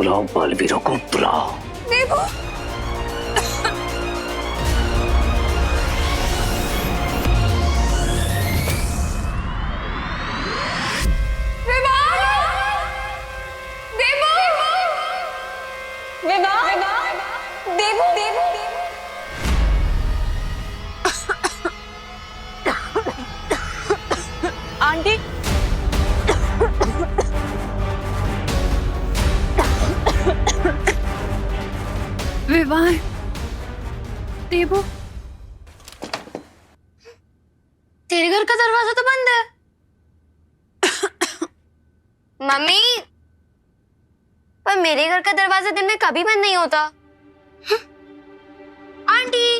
बुलाओ, बालवीरों को बुलाओ। देवो, आंटी, विवान, देवो, तेरे घर का दरवाजा तो बंद है। मम्मी, पर मेरे घर का दरवाजा दिन में कभी बंद नहीं होता। Aunty,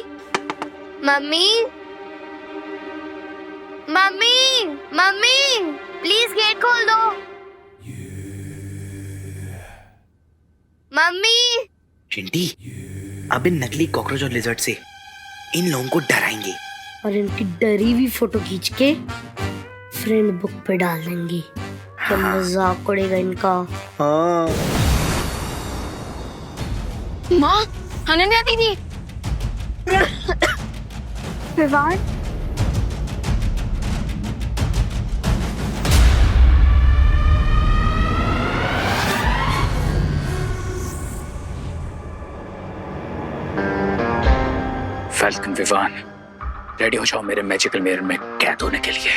mummy, mummy, mummy, please get खोल दो। मम्मी। चिंटी, अब इन नकली कॉकरोच और लिजर्ड से इन लोगों को डराएंगे और इनकी डरी हुई फोटो खींच के फ्रेंड बुक पे डाल देंगे। क्या मजाक उड़ेगा इनका। हाँ। माँ, अनन्या दीदी। विवान, फैल्कन, विवान, रेडी हो जाओ मेरे मैजिकल मिरर में कैद होने के लिए।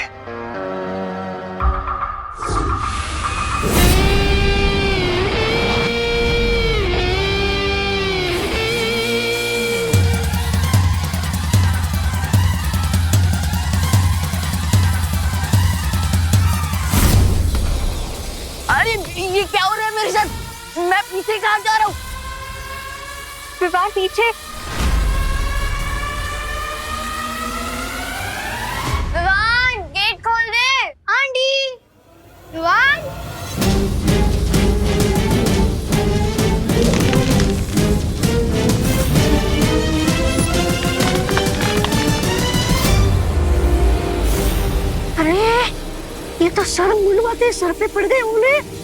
अरे ये क्या हो रहा है मेरे साथ? मैं पीछे कहाँ जा रहा हूँ? विवान पीछे। विवान, गेट खोल दे। आंटी, विवान। अरे ये तो सर मुंडवाते सर पे पड़ गए उन्हें।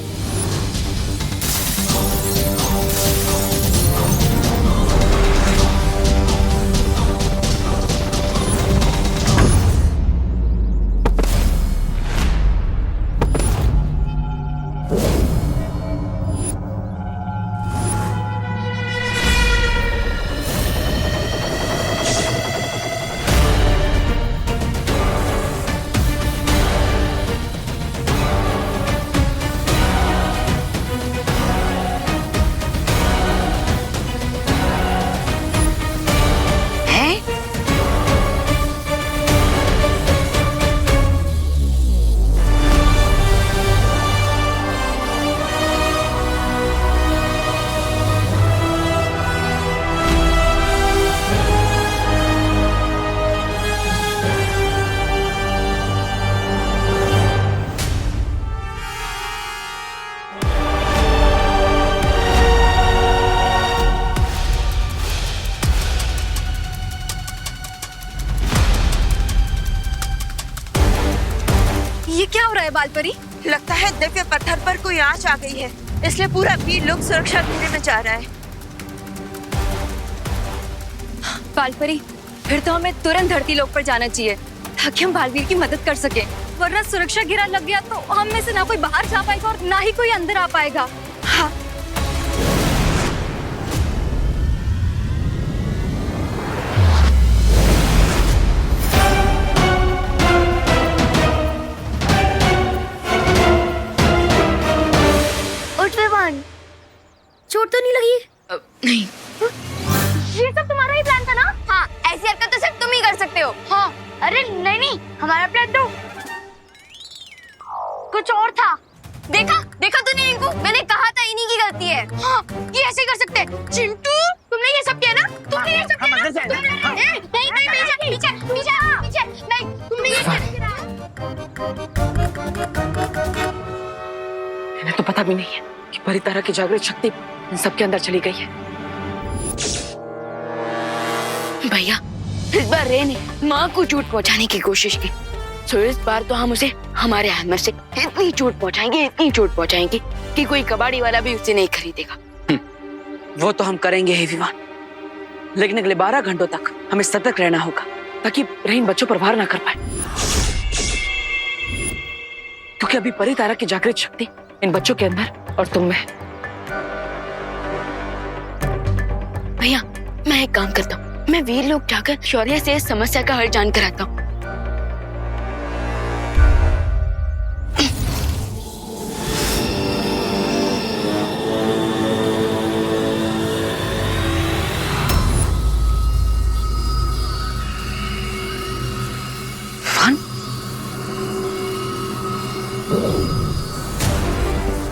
ये क्या हो रहा है बालपरी? लगता है दिव्य पत्थर पर कोई आंच आ गई है, इसलिए पूरा वीर लोग सुरक्षा घेरे में जा रहा है। बालपरी, फिर तो हमें तुरंत धरती लोक पर जाना चाहिए ताकि हम बालवीर की मदद कर सके, वरना सुरक्षा घेरा लग गया तो हम में से ना कोई बाहर जा पाएगा और ना ही कोई अंदर आ पाएगा। हाँ। चोट तो नहीं लगी? नहीं। ये सब तुम्हारा ही प्लान था ना? हाँ, ऐसी हरकत तो सिर्फ तुम ही कर सकते हो। हाँ, अरे नहीं, हमारा प्लान तो कुछ और था। देखा तूने इनको? मैंने कहा था इन्हीं की गलती है। हाँ, ये ऐसे कर सकते हैं। चिंटू, तुमने ये सब किया ना? तुमने ये सब किया ना? नहीं, पीछे, नहीं, तुमने ये सब किया। इन्हें तो पता भी नहीं है कि परितारा की जागृत शक्ति इन सबके अंदर चली गई है। भैया, इस बार रे ने माँ को चोट पहुँचाने की कोशिश की, तो इस बार तो हम उसे हमारे हैमर से इतनी चोट पहुँचाएंगे कि कोई कबाड़ी वाला भी उसे नहीं खरीदेगा। वो तो हम करेंगे ही विवान, लेकिन अगले 12 घंटों तक हमें सतर्क रहना होगा ताकि रहीम बच्चों पर वार ना कर पाए, क्योंकि अभी परी तारा की जागृत शक्ति इन बच्चों के अंदर और तुम में है। भैया मैं एक काम करता हूँ, मैं वीर लोग जाकर शौर्य से इस समस्या का हल जानकर आता हूँ।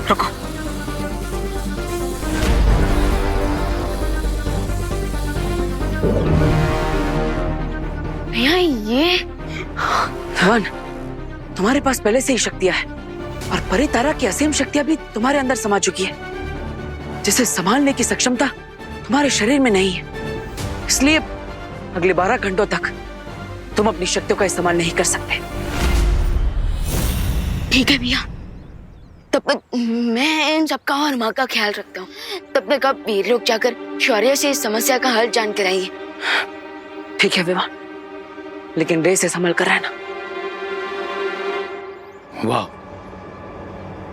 रुको, भैया ये धवन, तुम्हारे पास पहले से ही शक्तियां है और परी तारा की असीम शक्तियां भी तुम्हारे अंदर समा चुकी है, जिसे संभालने की सक्षमता तुम्हारे शरीर में नहीं है। इसलिए अगले 12 घंटों तक तुम अपनी शक्तियों का इस्तेमाल नहीं कर सकते। ठीक है भैया, तब तक मैं इन सबका और माँ का ख्याल रखता हूँ। तब तक आप वीर लोग जाकर शौर्य से इस समस्या का हल जान कर आइए। ठीक है विवान, लेकिन रे से संभल कर रहना। वाह,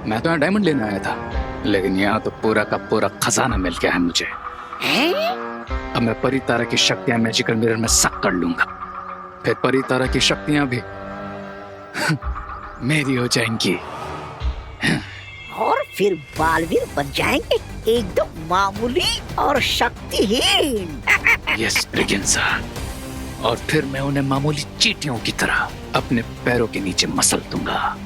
मैं तो यहाँ डायमंड लेने आया था, लेकिन यहाँ तो पूरा का पूरा खजाना मिल गया है मुझे। अब मैं परी तारा की शक्तियां मैजिकल मिरर में सक कर लूंगा, फिर परी तारा की शक्तियां भी मेरी हो जाएंगी। और फिर बालवीर बन जाएंगे एकदम मामूली और शक्तिहीन। यस ब्रिगेंजा, और फिर मैं उन्हें मामूली चींटियों की तरह अपने पैरों के नीचे मसल दूंगा।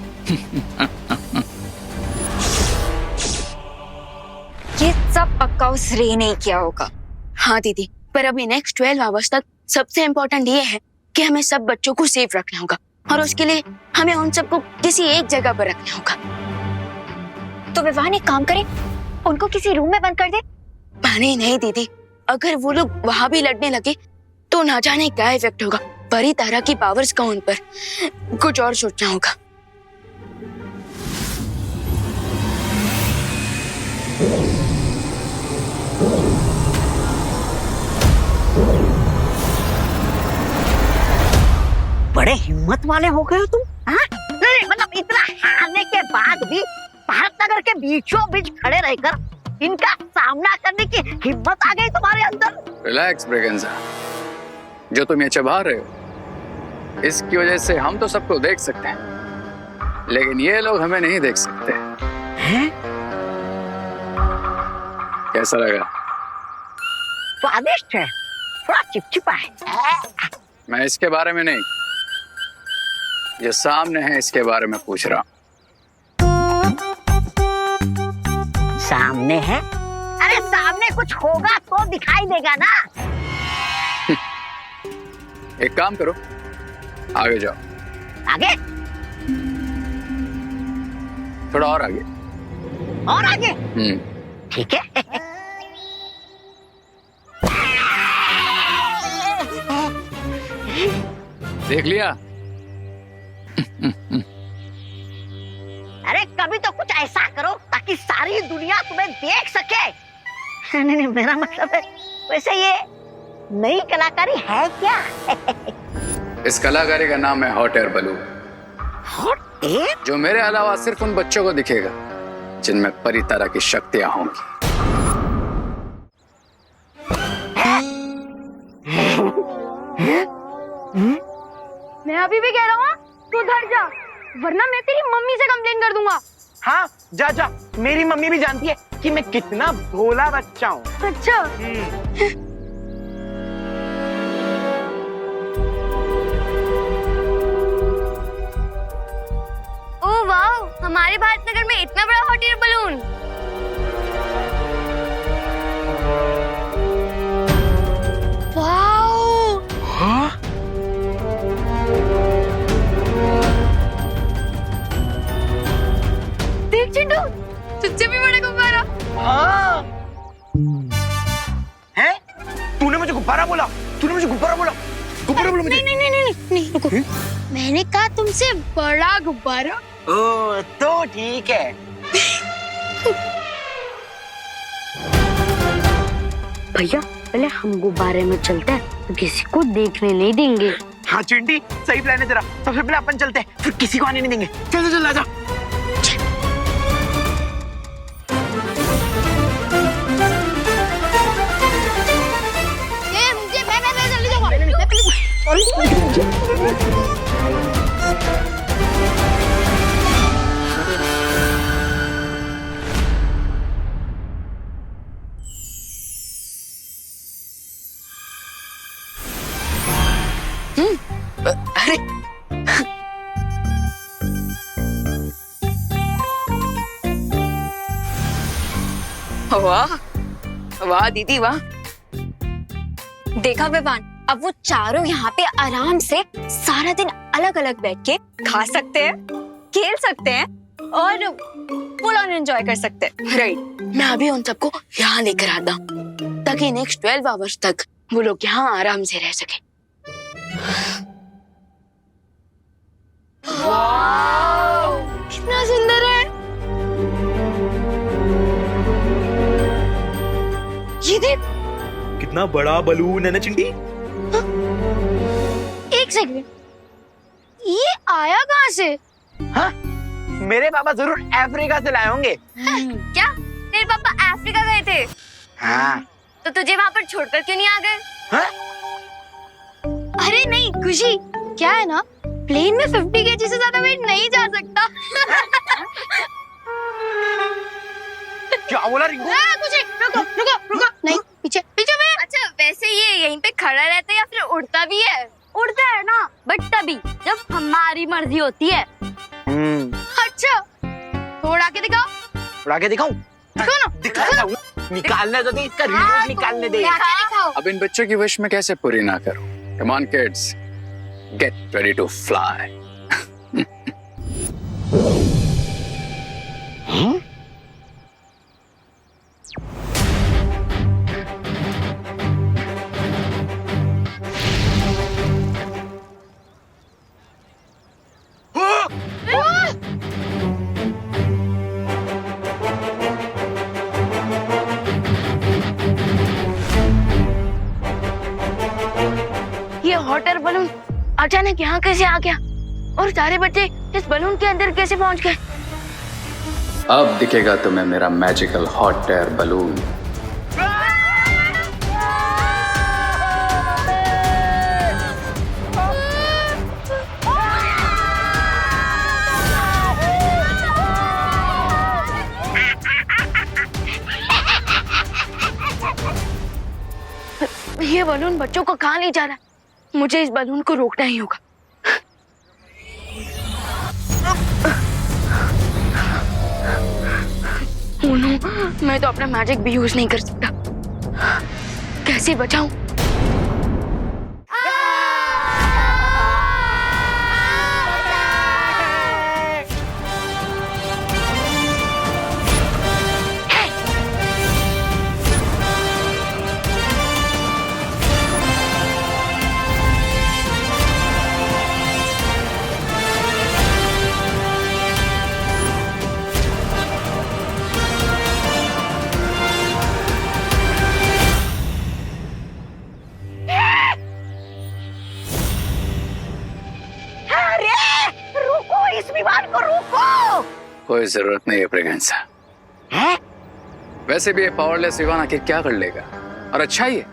ये सब पक्का उस रे ने किया होगा। हाँ दीदी, पर अभी नेक्स्ट 12 आवर्स तक सबसे इम्पोर्टेंट ये है कि हमें सब बच्चों को सेफ रखना होगा, और उसके लिए हमें उन सबको किसी एक जगह पर रखना होगा। तो विवान एक काम करे, उनको किसी रूम में बंद कर दे। नहीं नहीं दीदी, अगर वो लोग वहां भी लड़ने लगे तो ना जाने क्या इफेक्ट होगा परी तारा की पावर्स का उन पर। कुछ और सोचना होगा। बड़े हिम्मत वाले हो गए हो तुम, हाँ? नहीं, मतलब इतना हारने के बाद भी भारत नगर के बीचों बीच खड़े रहकर इनका सामना करने की हिम्मत आ गई तुम्हारे अंदर। रिलैक्स ब्रिगेंजा, जो तुम ये चबा रहे हो इसकी वजह से हम तो सबको देख सकते हैं, लेकिन ये लोग हमें नहीं देख सकते हैं? कैसा लगा? स्वादिष्ट है, थोड़ा चिपचिपा है। मैं इसके बारे में नहीं, जो सामने है इसके बारे में पूछ रहा हूँ। सामने है? अरे सामने कुछ होगा तो दिखाई देगा ना। एक काम करो, आगे जाओ। आगे? थोड़ा और आगे। और आगे? ठीक है। देख लिया? अरे कभी तो कुछ ऐसा करो ताकि सारी दुनिया तुम्हें देख सके। नहीं नहीं, मेरा मतलब है वैसे ये नई कलाकारी है क्या? इस कलाकारी का नाम है hot air balloon, hot air? जो मेरे अलावा सिर्फ उन बच्चों को दिखेगा जिनमें परी तारा की शक्तियां होंगी। मैं अभी भी कह रहा हूँ तू उधर जा, वरना मैं तेरी मम्मी से कंप्लेन कर दूंगा। हाँ जा जा, मेरी मम्मी भी जानती है कि मैं कितना भोला बच्चा हूँ। अच्छा, ओह वाह, हमारे भारत नगर में इतना बड़ा हॉट एयर बलून। वाओ! हाँ? देख चिंटू, तुझसे भी बड़ा गुब्बारा। हाँ? हैं? तूने मुझे गुब्बारा बोला? तूने मुझे गुब्बारा बोला? गुब्बारा बोला मुझे? नहीं रुको, मैंने कहा तुमसे बड़ा गुब्बारा। ओ तो ठीक है। भैया पहले हम गुब्बारे में चलते हैं तो किसी को देखने नहीं देंगे। हाँ चिंटी, सही प्लान है तेरा। सबसे पहले अपन चलते हैं, फिर किसी को आने नहीं देंगे। चल चल आजा। मैं जल्दी जाऊंगा। अरे वाह वाह दीदी वाह। देखा विवान, अब वो चारों यहाँ पे आराम से सारा दिन अलग अलग बैठ के खा सकते हैं, खेल सकते हैं और फुल ऑन एंजॉय कर सकते हैं। राइट, मैं अभी उन सबको यहाँ लेकर आता हूँ ताकि नेक्स्ट 12 आवर्स तक वो लोग यहाँ आराम से रह सके। कितना सुंदर है ये, देख कितना बड़ा बलून है ना चिंटी। एक सेकंड, ये आया कहाँ से? हाँ, मेरे पापा जरूर अफ्रीका से लाए होंगे। क्या तेरे पापा अफ्रीका गए थे? हाँ। तो तुझे वहाँ पर छोड़कर क्यों नहीं आ गए? हाँ? अरे नहीं खुशी, क्या है ना, प्लेन में 50 kg से ज्यादा वेट नहीं जा सकता। क्या बोला रिंकू? कुछ रुको रुको रुको, नहीं पीछे पीछे में। अच्छा वैसे ये यहीं पे खड़ा रहता है या फिर उड़ता भी है? उड़ता है ना, बट तभी जब हमारी मर्जी होती है। अच्छा थोड़ा के दिखाओ। उड़ा के दिखाऊं? दिखाओ ना। दिखाऊं? निकालने तो दे, इसका रिमोट निकालने दे। दिखाओ। अब इन बच्चों की विश में कैसे पूरी ना करूं? Come on kids, get ready to fly. ये हॉट एयर बलून अचानक यहाँ कैसे आ गया और सारे बच्चे इस बलून के अंदर कैसे पहुँच गए? अब दिखेगा तुम्हें मेरा मैजिकल हॉट एयर बलून। ये बलून बच्चों को कहाँ ले जा रहा है? मुझे इस बलून को रोकना ही होगा। ओह नो, मैं तो अपना मैजिक भी यूज नहीं कर सकता। कैसे बचाऊं? कोई जरूरत नहीं है प्रेगनेंसा। वैसे भी ये पावरलेस विवान आखिर क्या कर लेगा? और अच्छा ही है,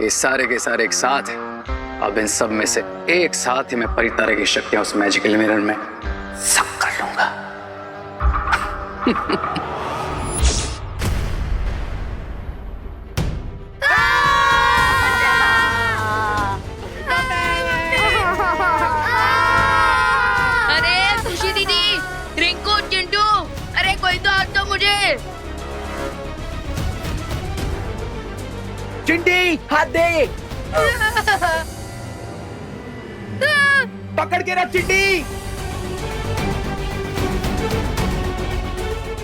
ये सारे के सारे एक साथ हैं। अब इन सब में से एक साथ ही मैं परितारे की शक्तियां उस मैजिकल मिरर में सब कर लूंगा। अरे खुशी दीदी, रिंकू, चिंटू, अरे कोई तो हाथ दो मुझे। चिंटी हाथ दे। पकड़ के रख चिंटी।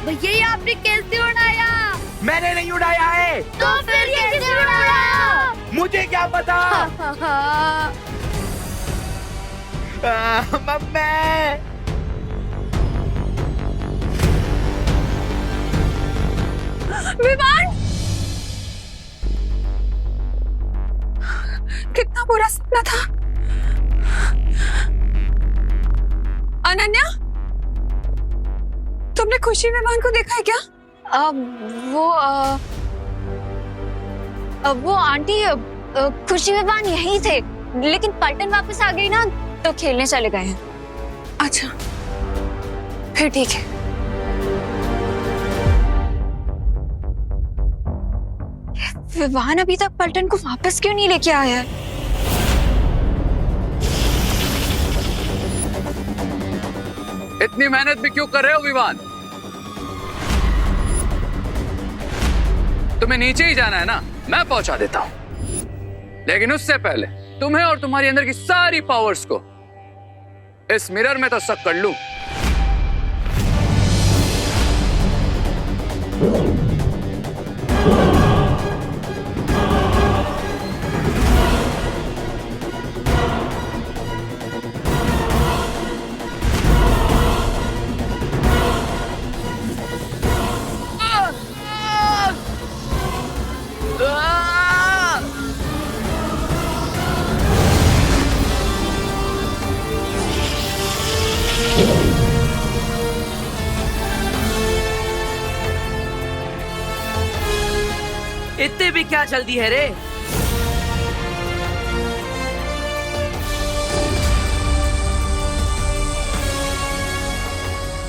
भैया ये आपने कैसे उड़ाया? मैंने नहीं उड़ाया है। तो फिर कैसे उड़ाया? मुझे क्या पता। मम्मी विमान, कितना बुरा सपना था। अनन्या, तुमने खुशी विमान को देखा है क्या? वो आंटी खुशी विमान यहीं थे, लेकिन पलटन वापस आ गई ना तो खेलने चले गए हैं। अच्छा, फिर ठीक है। विवान अभी तक पलटन को वापस क्यों नहीं लेके आया है? इतनी मेहनत भी क्यों कर रहे हो विवान? तुम्हें नीचे ही जाना है ना, मैं पहुंचा देता हूं, लेकिन उससे पहले तुम्हें और तुम्हारी अंदर की सारी पावर्स को इस मिरर में तो सक कर लूं। इतने भी क्या जल्दी है रे?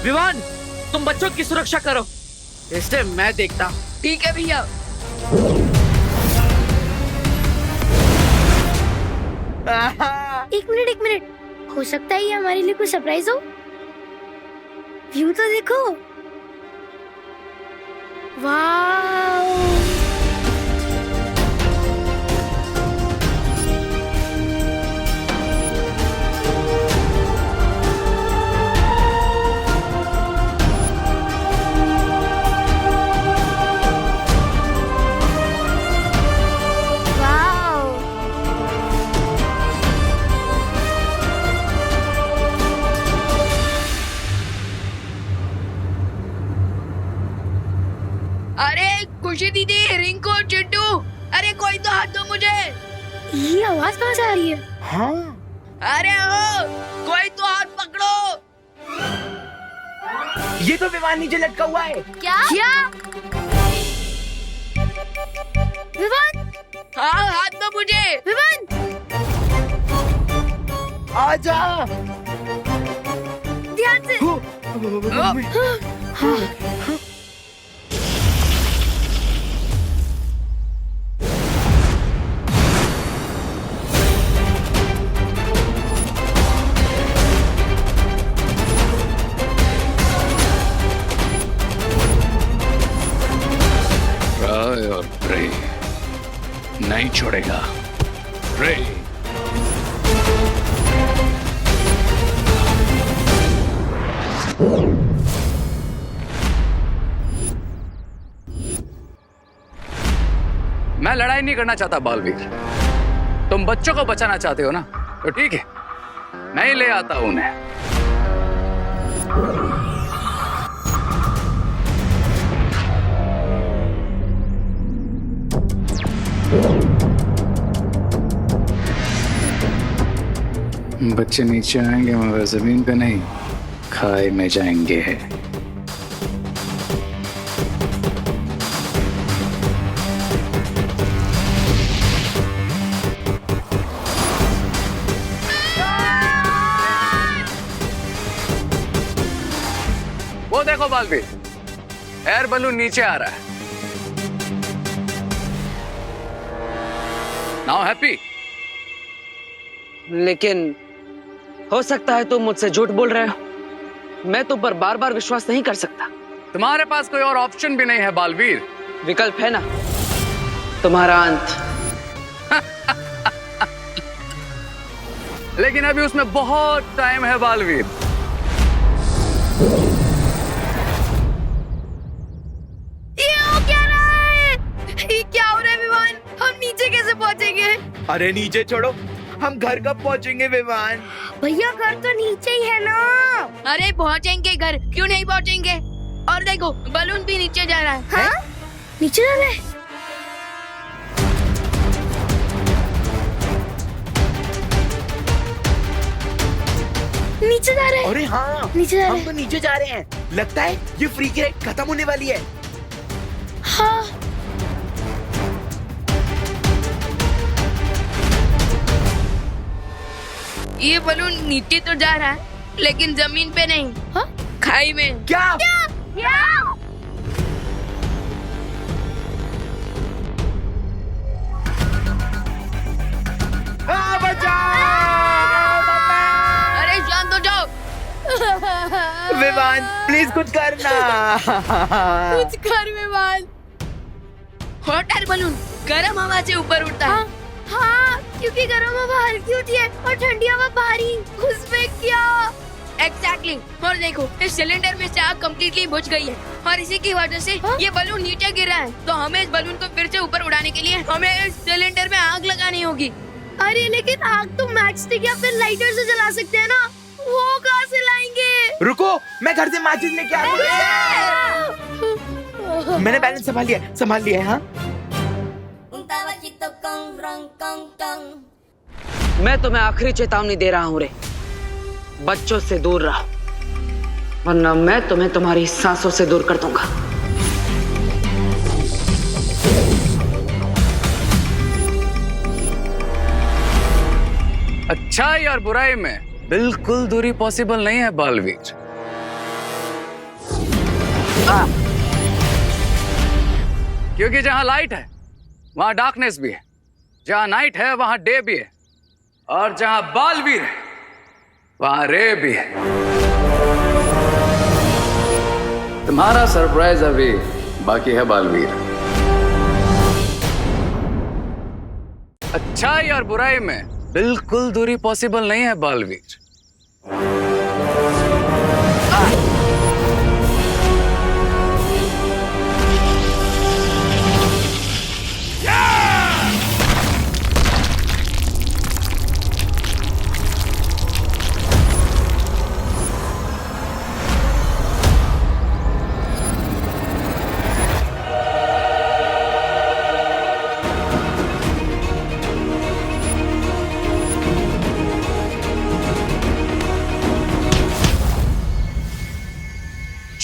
विवान, तुम बच्चों की सुरक्षा करो, इससे मैं देखता हूँ। ठीक है भैया। एक मिनट, हो सकता है ये हमारे लिए कोई सरप्राइज हो। व्यू तो देखो, वाह। अरे खुशी दीदी, रिंकू, चिट्टू, अरे कोई तो हाथ दो मुझे। ये आवाज कहाँ से आ रही है? हाँ, अरे ओ, कोई तो हाथ पकड़ो। ये तो विमान नीचे लटका हुआ है। क्या? विवान, हाँ, हाथ दो मुझे। विवान, आजा। ध्यान से। ट्राई और प्रे नहीं छोड़ेगा। प्रे। मैं लड़ाई नहीं करना चाहता बालवीर, तुम बच्चों को बचाना चाहते हो ना, तो ठीक है, मैं ही ले आता हूं उन्हें। बच्चे नीचे आएंगे मगर जमीन पे नहीं, खाई में जाएंगे। वो देखो बालवीर, एयर बलून नीचे आ रहा है। Now happy? लेकिन हो सकता है तुम मुझसे झूठ बोल रहे हो। मैं तुम पर बार बार विश्वास नहीं कर सकता। तुम्हारे पास कोई और ऑप्शन भी नहीं है बालवीर। विकल्प है ना, तुम्हारा अंत। लेकिन अभी उसमें बहुत टाइम है बालवीर। ये क्या हो रहा है विवान? हम नीचे कैसे पहुंचेंगे? अरे नीचे छोड़ो, हम घर कब पहुंचेंगे विमान? भैया घर तो नीचे ही है ना। अरे पहुंचेंगे घर, क्यों नहीं पहुंचेंगे? और देखो बलून भी नीचे जा रहा है। हाँ? नीचे जा रहा है? नीचे जा रहे हैं। अरे हाँ, नीचे जा रहे हम हैं। तो नीचे जा रहे हैं। लगता है ये फ्री की राइड खत्म होने वाली है। हाँ। ये बलून नीचे तो जा रहा है लेकिन जमीन पे नहीं। हाँ? खाई में। क्या? अरे शांत हो जाओ। विवान प्लीज कुछ करना। कुछ कर विवान। हॉट एयर बलून गर्म हवा से ऊपर उड़ता है। हाँ, क्योंकि गर्म हवा हल्की होती है और ठंडी हवा भारी। उसमें क्या? एग्जैक्टली। और देखो इस सिलेंडर में से आग कम्प्लीटली बुझ गई है और इसी की वजह से ये बलून नीचे गिरा है। तो हमें इस बलून को फिर से ऊपर उड़ाने के लिए हमें इस सिलेंडर में आग लगानी होगी। अरे लेकिन आग तो मैच स्टिक या फिर लाइटर से जला सकते हैं ना, वो कहाँ से लाएंगे? रुको, मैं घर से माचिस लेके आता हूँ। मैंने बैलेंस संभाल लिया है। हाँ, मैं तुम्हें आखिरी चेतावनी दे रहा हूँ रे, बच्चों से दूर रहो, वरना मैं तुम्हें तुम्हारी सांसों से दूर कर दूंगा। अच्छाई और बुराई में बिल्कुल दूरी पॉसिबल नहीं है बालवीर। क्योंकि जहां लाइट है वहां डार्कनेस भी है, जहां नाइट है वहां डे भी है, और जहां बालवीर है वहां रे भी है। तुम्हारा सरप्राइज अभी बाकी है बालवीर। अच्छाई और बुराई में बिल्कुल दूरी पॉसिबल नहीं है बालवीर।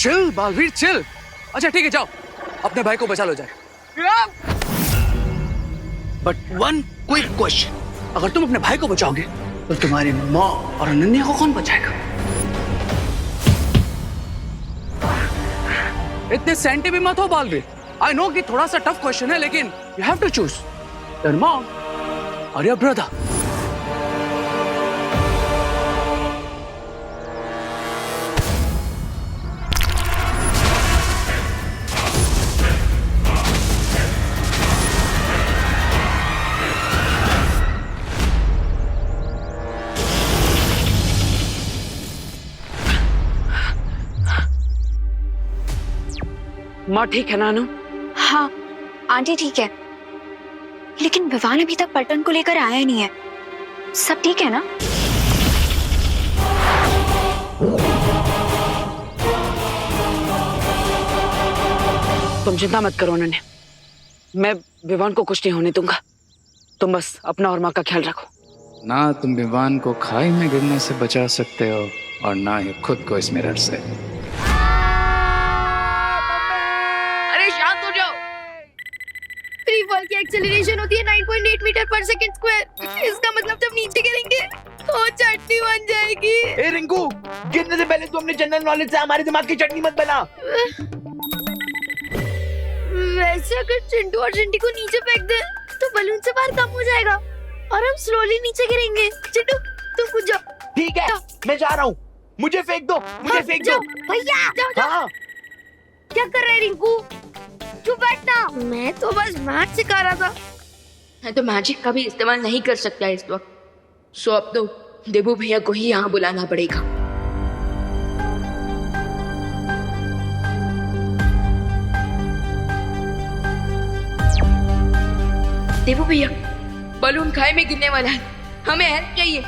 Chill Baalveer chill. अच्छा ठीक है, जाओ अपने भाई को बचा लो जाए। बट वन क्विक क्वेश्चन, अगर तुम अपने भाई को बचाओगे तो तुम्हारी माँ और अनन्या को कौन बचाएगा? इतने सेंटी भी मत हो बालवीर। आई नो कि थोड़ा सा टफ क्वेश्चन है, लेकिन you have to choose your mom और योर ब्रदर। माँ ठीक है नानू? हाँ आंटी ठीक है, लेकिन विवान अभी तक पलटन को लेकर आया नहीं है। सब ठीक है ना? तुम चिंता मत करो अनन्या, मैं विवान को कुछ नहीं होने दूंगा। तुम बस अपना और माँ का ख्याल रखो। ना तुम विवान को खाई में गिरने से बचा सकते हो और ना ही खुद को इस मिरर से। अरे शांत हो जाओ। फ्री फॉल की एक्सेलरेशन होती है 9.8 मीटर पर सेकंड स्क्वायर। इसका मतलब जब नीचे गिरेंगे तो चटनी बन जाएगी। ए रिंकू, गिरने से पहले तू अपने जनरल नॉलेज से हमारे दिमाग की चटनी मत बना। वैसे अगर चिंटू और चिंटी को नीचे फेंक दे तो बलून से बाहर कम हो जाएगा और हम स्लोली नीचे गिरेंगे। चिंटू तुम कूद जाओ। ठीक है, मैं जा रहा हूँ। मुझे फेंक दो, मुझे फेंक दो। भैया जाओ। हाँ, क्या कर रहे रिंकू? चुप बैठना। मैं तो बस मैथ सिखा रहा था। मैं तो मैजिक का भी इस्तेमाल नहीं कर सकता इस वक्त, सो अब तो देबू भैया को ही यहाँ बुलाना पड़ेगा। देबू भैया, बलून खाई में गिरने वाला है, हमें हेल्प चाहिए।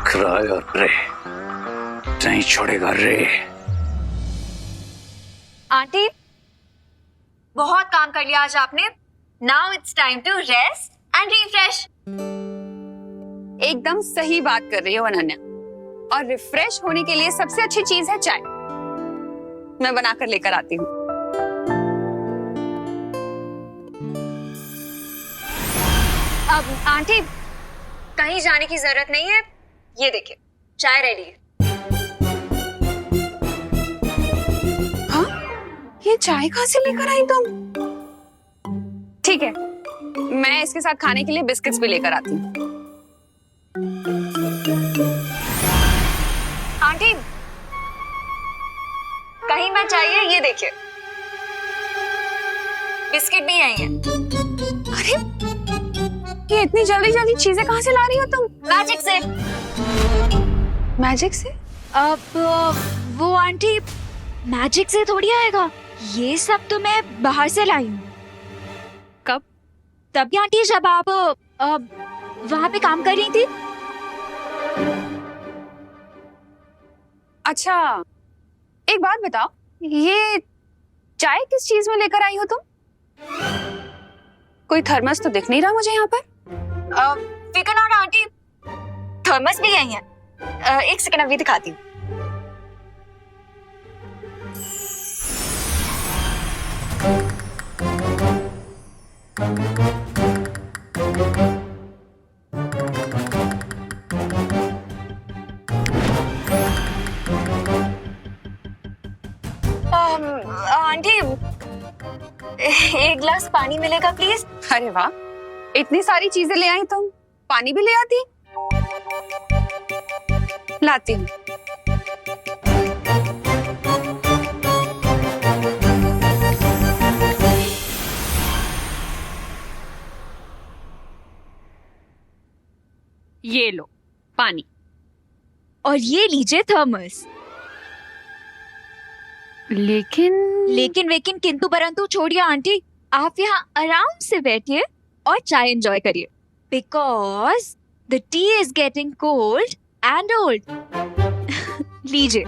क्राई और रे नहीं छोड़ेगा रे। आंटी बहुत काम कर लिया आज आपने। Now it's time to rest and refresh. एकदम सही बात कर रही हो अनन्या, और रिफ्रेश होने के लिए सबसे अच्छी चीज है चाय। मैं बनाकर लेकर आती हूँ। अब आंटी, कहीं जाने की जरूरत नहीं है, ये देखिए चाय रेडी है। हाँ, ये चाय कहाँ से लेकर आई तुम? ठीक है, मैं इसके साथ खाने के लिए बिस्किट्स भी लेकर आती हूँ। आंटी, कहीं मत जाइए, ये देखिए बिस्किट भी आई हैं। अरे, ये इतनी जल्दी जल्दी चीजें कहाँ से ला रही हो तुम? मैजिक से। मैजिक से? अब वो आंटी मैजिक से थोड़ी आएगा, ये सब तो मैं बाहर से लाई हूँ। कब? तभी आंटी जब आप वहाँ पे काम कर रही थी। अच्छा, एक बात बताओ, ये चाय किस चीज में लेकर आई हो तुम? कोई थर्मस तो दिख नहीं रहा मुझे यहाँ पर। फिकर नॉट आंटी, थर्मस भी आई है। एक सेकंड अभी दिखाती हूँ। आंटी, एक गिलास पानी मिलेगा प्लीज? अरे वाह, इतनी सारी चीजें ले आई तुम, पानी भी ले आती। लाती हूँ। ये लो पानी, और ये लीजिए थर्मस। लेकिन वेकिन किंतु परंतु छोड़िए आंटी, आप यहाँ आराम से बैठिए और चाय एंजॉय करिए, because the T is getting cold and old. लीजिए।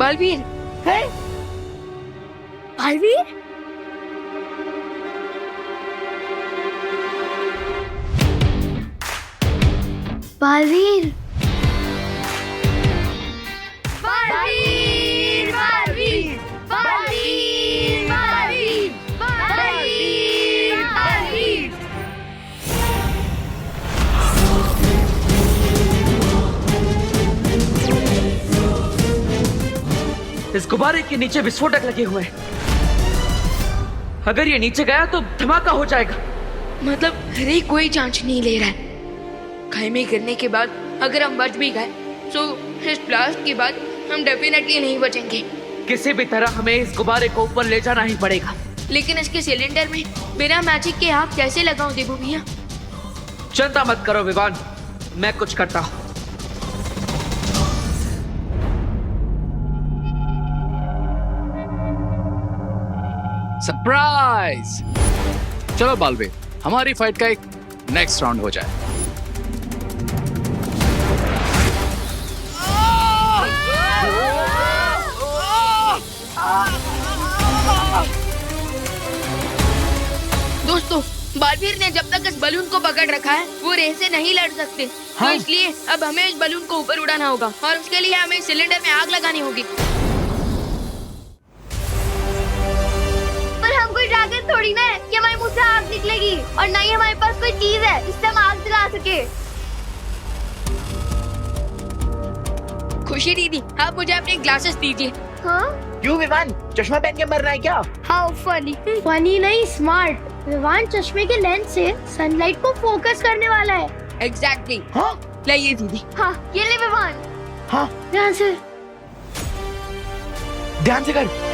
बालवीर, बालवीर, बालवीर, बालवीर, बालवीर, बालवीर, बालवीर, बालवीर, बालवीर। इस गुब्बारे के नीचे विस्फोटक लगे हुए हैं। अगर ये नीचे गया तो धमाका हो जाएगा। मतलब हरे कोई जांच नहीं ले रहा है। खाई गिरने के बाद अगर हम बच भी गए तो इस ब्लास्ट के बाद हम डेफिनेटली नहीं बचेंगे। किसी भी तरह हमें इस गुब्बारे को ऊपर ले जाना ही पड़ेगा। लेकिन इसके सिलेंडर में बिना मैजिक के आग कैसे लगाऊं देबू भैया? चिंता मत करो विवान, मैं कुछ करता हूँ। सरप्राइज! चलो बालवीर, हमारी फाइट का एक नेक्स्ट राउंड हो जाए। दोस्तों, बालवीर ने जब तक इस बलून को पकड़ रखा है वो रेस से नहीं लड़ सकते। तो इसलिए अब हमें इस बलून को ऊपर उड़ाना होगा और उसके लिए हमें सिलेंडर में आग लगानी होगी। पर हम कोई ड्रैगन थोड़ी ना है कि हमारे मुंह से आग निकलेगी, और ना ही हमारे पास कोई चीज है जिससे हम आग जला सके। खुशी दीदी, आप मुझे अपने ग्लासेस दीजिए। हाँ? क्यों विवान, चश्मा पहन के मरना है क्या? How funny. फनी नहीं, स्मार्ट। विवान चश्मे के लेंस से सनलाइट को फोकस करने वाला है। एग्जैक्टली। हाँ? लाइए दीदी। हाँ, ये ले विवान। हाँ? ध्यान से। ध्यान से कर।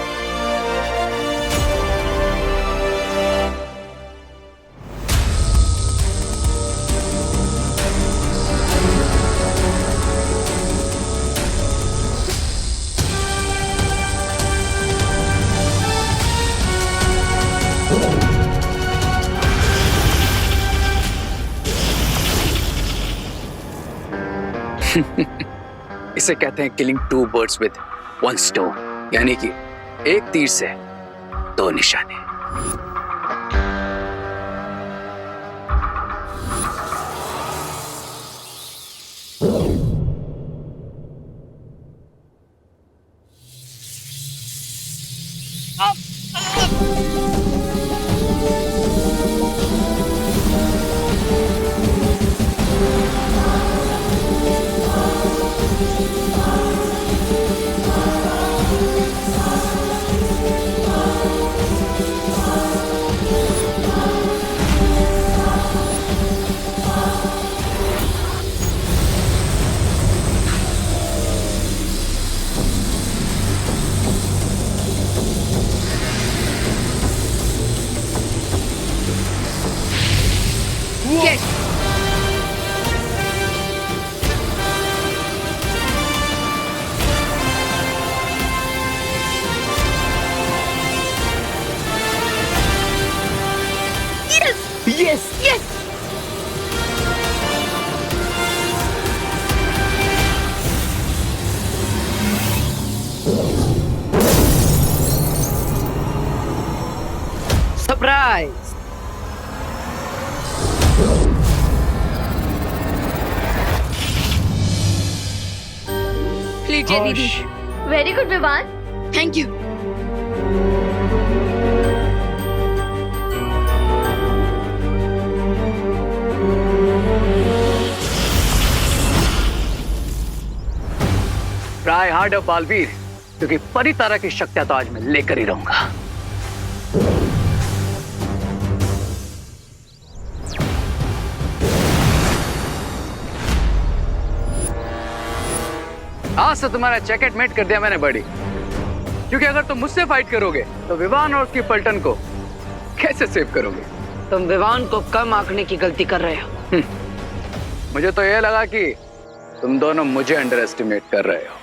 इसे कहते हैं killing two birds with one stone, यानी कि एक तीर से दो निशाने। Yes. Yes! Yes. सरप्राइज। लीजिए दीदी। Very good Vivaan. Thank you. Try harder Baalveer, क्योंकि परितारा की शक्तियां तो आज मैं लेकर ही रहूंगा। आज से तुम्हारा जैकेट मेट कर दिया मैंने बड़ी, क्योंकि अगर तुम मुझसे फाइट करोगे तो विवान और उसकी पलटन को कैसे सेव करोगे? तुम विवान को कम आंकने की गलती कर रहे हो। मुझे तो यह लगा कि तुम दोनों मुझे अंडर एस्टिमेट कर रहे हो।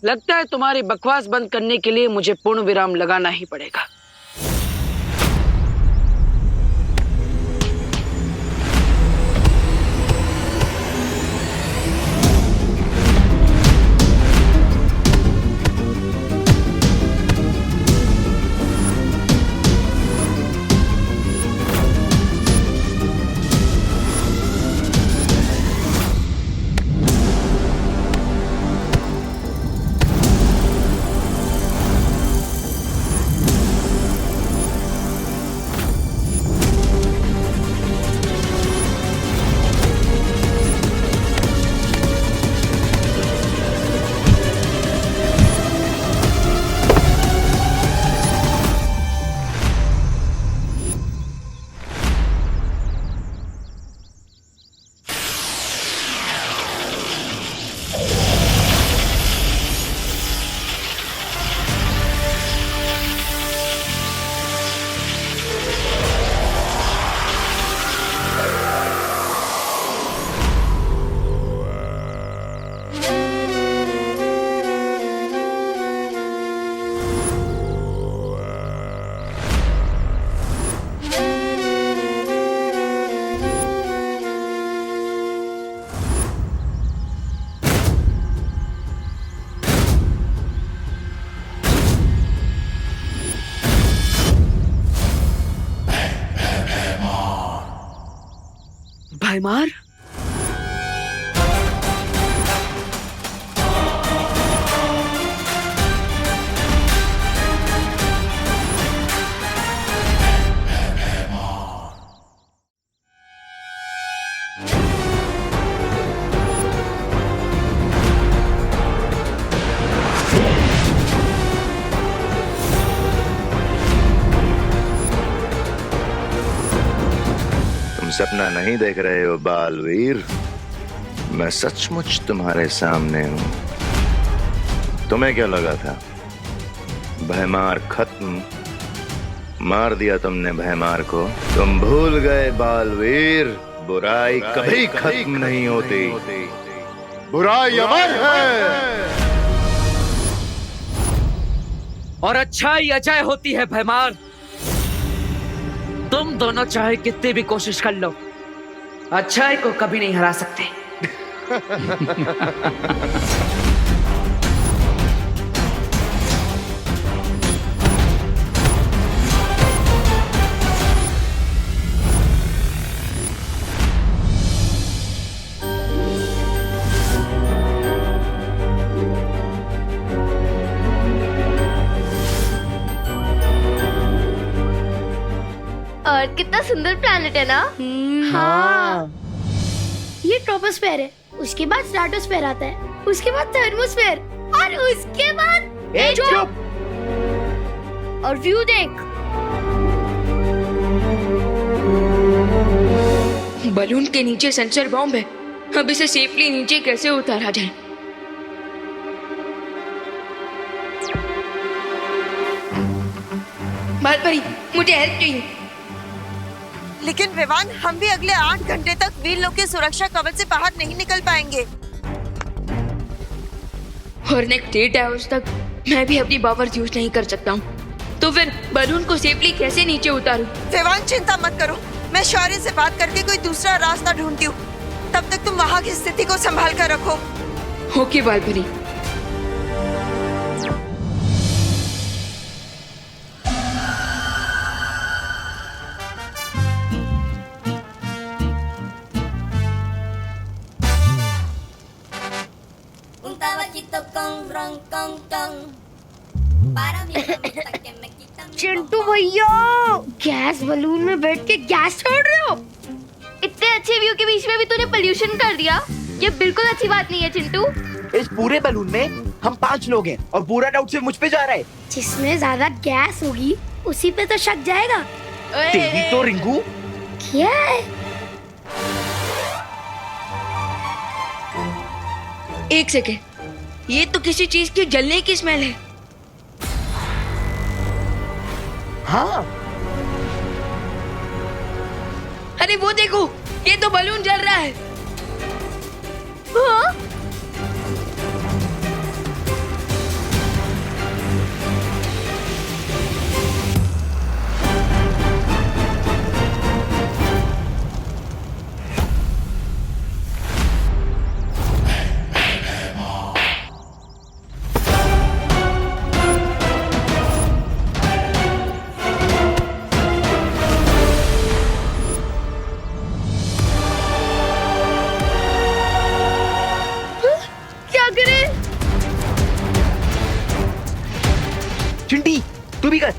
लगता है तुम्हारी बकवास बंद करने के लिए मुझे पूर्ण विराम लगाना ही पड़ेगा। भयमार? सपना नहीं देख रहे हो बालवीर, मैं सचमुच तुम्हारे सामने हूं। तुम्हें क्या लगा था भयमार खत्म? मार दिया तुमने भयमार को। तुम भूल गए बालवीर, बुराई कभी खत्म नहीं होती, बुराई अमर है। और अच्छाई अजय होती है भयमार। तुम दोनों चाहे कितनी भी कोशिश कर लो, अच्छाई को कभी नहीं हरा सकते। अर्थ कितना सुंदर प्लैनेट है ना। हाँ। ये ट्रोपोस्फेयर है, उसके बाद स्ट्रेटोस्फेयर आता है, उसके बाद थर्मोस्फेयर और उसके बाद चुप। और व्यू देख। बलून के नीचे सेंसर बॉम्ब है, अब इसे सेफली नीचे कैसे उतारा जाए? बालपरी, मुझे हेल्प चाहिए। लेकिन विवान, हम भी अगले 8 घंटे तक वीर लोग के सुरक्षा कवच से बाहर नहीं निकल पाएंगे। और नेक्स्ट 8 आवर्स तक मैं भी अपनी पावर्स यूज नहीं कर सकता हूँ। तो फिर बलून को सेफली कैसे नीचे उतारूं? विवान, चिंता मत करो, मैं शौर्य से बात करके कोई दूसरा रास्ता ढूंढती हूँ। तब तक तुम वहाँ की स्थिति को संभाल कर रखो। ओके बालपरी। चिंटू भैया, गैस बलून में बैठ के गैस छोड़ रहे हो? इतने अच्छे व्यू के बीच में भी तूने पोल्यूशन कर दिया। ये बिल्कुल अच्छी बात नहीं है चिंटू। इस पूरे बलून में हम 5 लोग हैं और पूरा डाउट सिर्फ मुझ पे जा रहा है। जिसमें ज्यादा गैस होगी उसी पे तो शक जाएगा। तेरी तो रिंकू। क्या है? एक सेकेंड, ये तो किसी चीज के जलने की स्मेल है। हाँ। अरे वो देखो, ये तो बलून जल रहा है। हाँ? चिंटी, तू भी कर।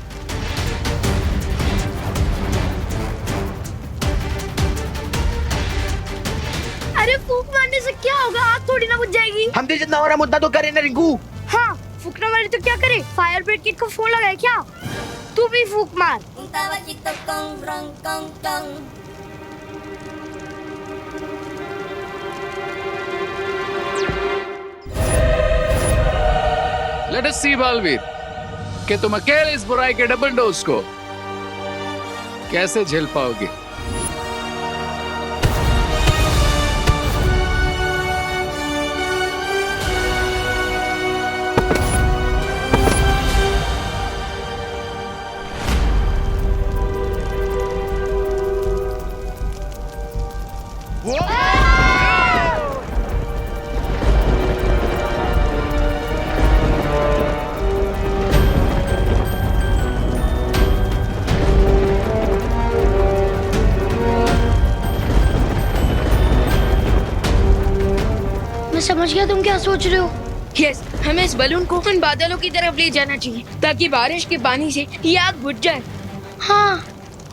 अरे फूंक मारने से क्या होगा? आग थोड़ी ना बुझ जाएगी। हमसे जितना हो रहा मुद्दा तो करे ना रिंकू। हाँ, फूकना मारे तो क्या करे? फायर ब्रिगेड को फोन लगाए क्या? तू भी फूक मार। लेट अस सी बालवीर कि तुम अकेले इस बुराई के डबल डोज को कैसे झेल पाओगे। समझ गया तुम क्या सोच रहे हो। यस, हमें इस बलून को उन बादलों की तरफ ले जाना चाहिए ताकि बारिश के पानी से ये आग बुझ जाए। हाँ,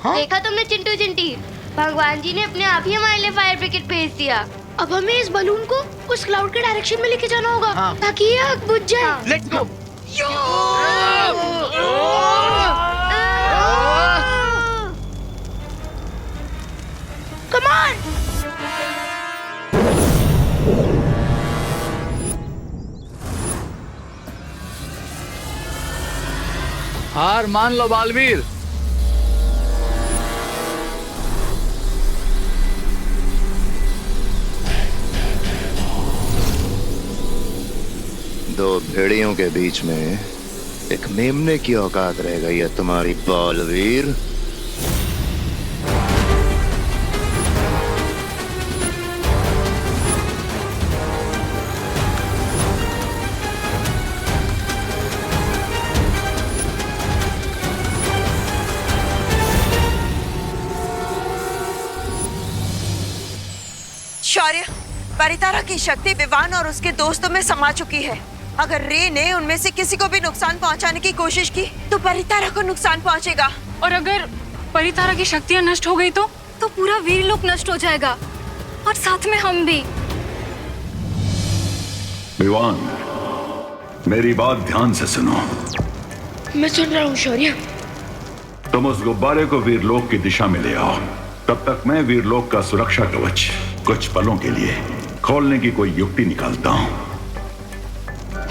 देखा तुमने चिंटू चिंटी, भगवान जी ने अपने आप ही हमारे लिए फायर ब्रिगेड भेज दिया। अब हमें इस बलून को उस क्लाउड के डायरेक्शन में लेके जाना होगा ताकि ये आग बुझ जाए। Let's go. Come on. हार मान लो बालवीर। दो भेड़ियों के बीच में एक मेमने की औकात रह गई है तुम्हारी बालवीर। शौर्य, परितारा की शक्ति विवान और उसके दोस्तों में समा चुकी है। अगर रे ने उनमें से किसी को भी नुकसान पहुंचाने की कोशिश की तो परितारा को नुकसान पहुंचेगा। और अगर परितारा की शक्तियाँ नष्ट हो गई तो पूरा वीरलोक नष्ट हो जाएगा और साथ में हम भी। विवान, मेरी बात ध्यान से सुनो। मैं सुन रहा हूँ शौर्य। तुम उस गुब्बारे को वीरलोक की दिशा में ले आओ। तब तक मैं वीरलोक का सुरक्षा कवच कुछ पलों के लिए खोलने की कोई युक्ति निकालता हूँ।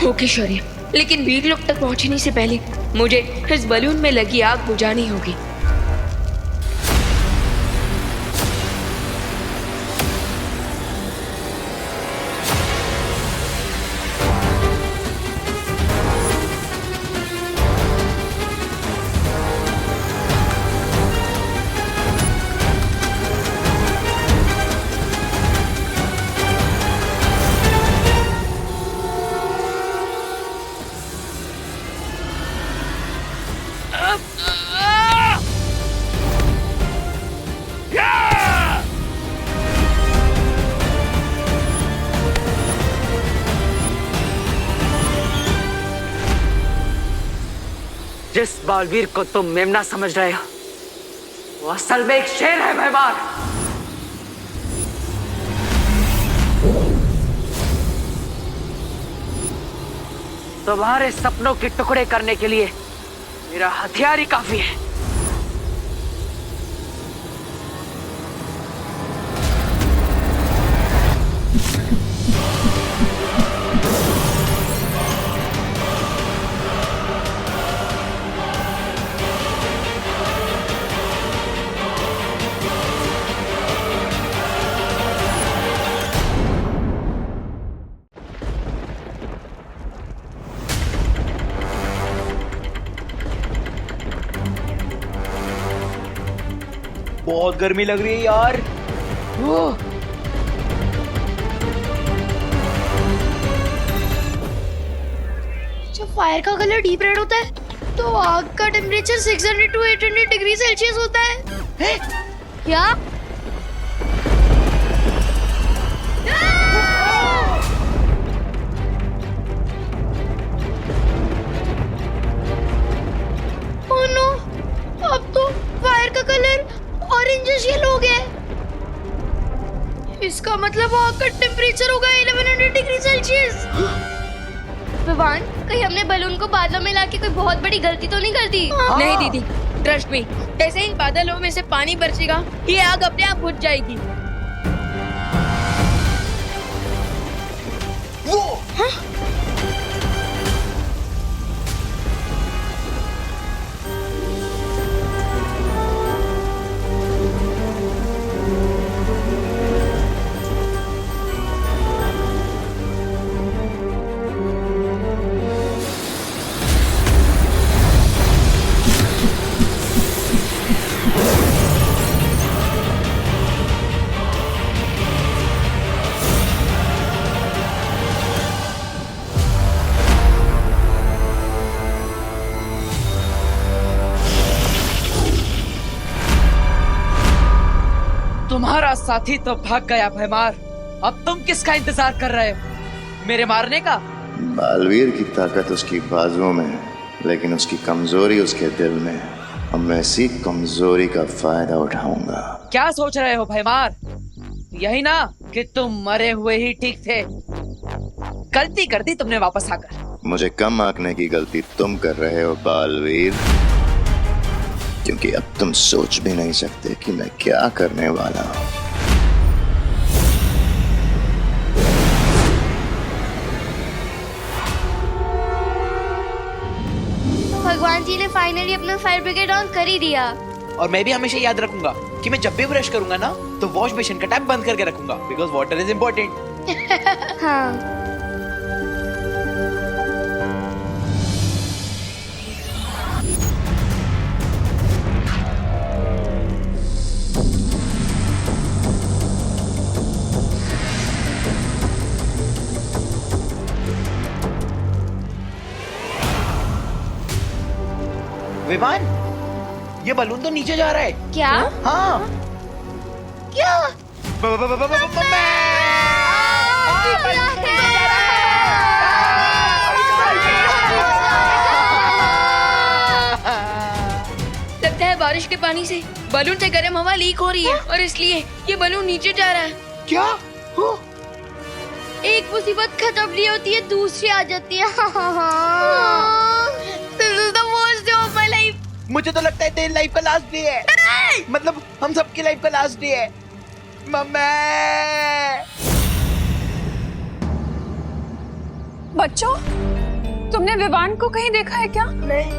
ओके शौर्य, लेकिन वीरलोक तक पहुंचने से पहले मुझे इस बलून में लगी आग बुझानी होगी। जिस बालवीर को तुम मेमना समझ रहे हो वो असल में एक शेर है भैमार। तुम्हारे सपनों के टुकड़े करने के लिए मेरा हथियार ही काफी है। बहुत गर्मी लग रही है यार। जब फायर का कलर डीप रेड होता है तो आग का टेम्परेचर 600 to 800 डिग्री सेल्सियस होता है। क्या? ओह नो, अब तो फायर का कलर ऑरेंजिश येलो हो गया है। इसका मतलब आग का टेम्परेचर होगा 1100 डिग्री सेल्सियस। विवान, कहीं हमने बलून को बादलों में लाके कोई बहुत बड़ी गलती तो नहीं कर दी? नहीं दीदी, ट्रस्ट मी, जैसे ही बादलों में से पानी बरसेगा ये आग अपने आप बुझ जाएगी। वो तुम्हारा साथी तो भाग गया भैमार। अब तुम किसका इंतजार कर रहे हो? मेरे मारने का? बालवीर की ताकत उसकी बाजुओं में है, लेकिन उसकी कमजोरी उसके दिल में है। अब मैं इसी कमजोरी का फायदा उठाऊंगा। क्या सोच रहे हो भैमार? यही ना कि तुम मरे हुए ही ठीक थे। गलती कर दी तुमने वापस आकर। मुझे कम आंकने की गलती तुम कर रहे हो बालवीर, क्योंकि अब तुम सोच भी नहीं सकते कि मैं क्या करने वाला हूँ। भगवान जी ने फाइनली अपना फायर ब्रिगेड ऑन कर ही दिया। और मैं भी हमेशा याद रखूंगा कि मैं जब भी ब्रश करूंगा ना तो वॉश बेसिन का टैप बंद करके रखूंगा, बिकॉज वाटर इज इम्पोर्टेंट। हाँ। विमान, ये बलून तो नीचे जा रहा है। क्या? हाँ। क्या? लगता है बारिश के पानी से बलून से गर्म हवा लीक हो रही है और इसलिए ये बलून नीचे जा रहा है। क्या? एक मुसीबत खत्म नहीं होती है, दूसरी आ जाती है। This is the worst day of my life. मुझे तो लगता है तेरी लाइफ का लास्ट डे है। मतलब हम सबकी लाइफ का लास्ट डे है। मम्मी। बच्चों, तुमने विवान को कहीं देखा है क्या? नहीं।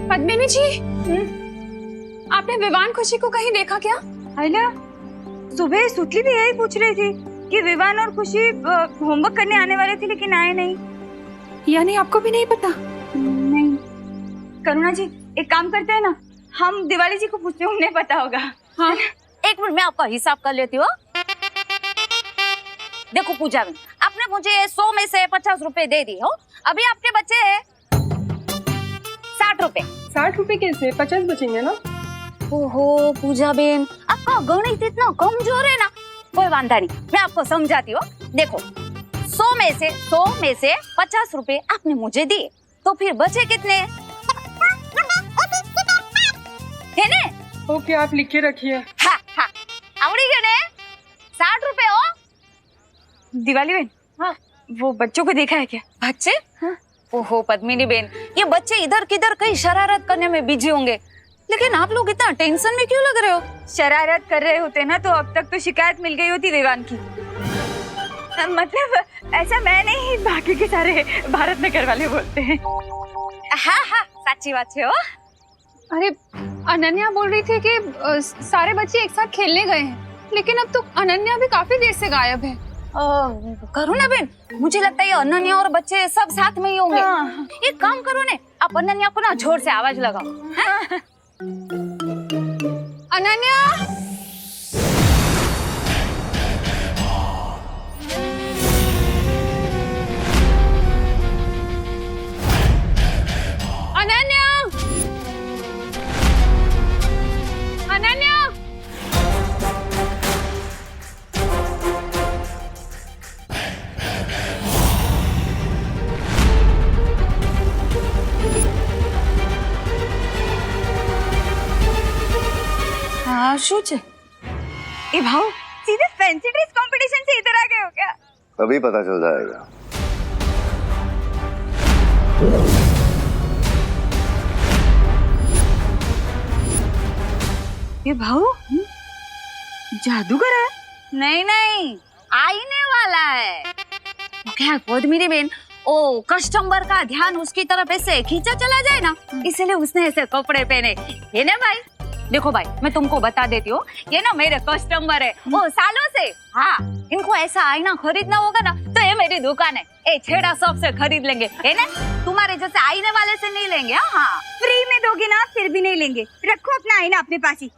पद्मिनी जी, आपने विवान खुशी को कहीं देखा क्या? आइला, सुबह सुतली भी यही पूछ रही थी कि विवान और खुशी होमवर्क करने आने वाले थे लेकिन आए नहीं। यानी आपको भी नहीं पता? नहीं। करुणा जी, एक काम करते हैं ना, हम दिवाली जी को पूछते हैं, उन्हें पता होगा। हाँ। एक मिनट में आपका हिसाब कर लेती हूँ। देखो पूजा में आपने मुझे 100 में से 50 रुपए दे दी हो, अभी आपके बचे हैं 60 रुपए। 60 रुपए कैसे? 50 बचेंगे ना? ओहो पूजा बेन, आपका गणित इतना कमजोर है ना। कोई वांधा नहीं, मैं आपको समझाती हूँ। देखो 100 में से 50 रुपए आपने मुझे दिए, तो फिर बचे कितने है ने? ओके, आप लिख के रखिए। हाँ हाँ, आवड़ी गए ने 60 रुपए हो। दिवाली बहन, हाँ, वो बच्चों को देखा है क्या? बच्चे? हाँ। ओहो पद्मिनी बेन, ये बच्चे इधर किधर कहीं शरारत करने में बिजी होंगे, लेकिन आप लोग इतना टेंशन में क्यों लग रहे हो? शरारत कर रहे होते ना तो अब तक तो शिकायत मिल गई होती विवान की। मतलब ऐसा मैं नहीं, बाकी के सारे भारत नगर वाले बोलते हैं। हाँ हाँ, सच्ची बात है। अरे अनन्या बोल रही थी कि सारे बच्चे एक साथ खेलने गए हैं, लेकिन अब तो अनन्या भी काफी देर से गायब है। करुणा बेन, मुझे लगता है ये अनन्या और बच्चे सब साथ में ही होंगे। हाँ। एक काम करो ने, आप अनन्या को ना जोर से आवाज लगाओ। हाँ? अनन्या, अनन्या, अनन्या। हाँ શું છે? ए भाऊ, सीधे फैंसी ड्रेस कंपटीशन से इधर आ गए हो क्या? अभी पता चल जाएगा। ए भाऊ, जादूगर है? नहीं नहीं, आईने वाला है। क्या पद्मिनी बेन, ओ कस्टमर का ध्यान उसकी तरफ ऐसे खींचा चला जाए ना, इसलिए उसने ऐसे कपड़े पहने। ये ना भाई, देखो भाई, मैं तुमको बता देती हूँ, ये ना मेरे कस्टमर है वो सालों से। हाँ, इनको ऐसा आईना खरीदना होगा ना तो ये मेरी दुकान है, ए छेड़ा शॉप से खरीद लेंगे, है ना? तुम्हारे जैसे आईने वाले से नहीं लेंगे। हाँ, फ्री में दोगे ना, फिर भी नहीं लेंगे। रखो अपना आईना अपने पास ही।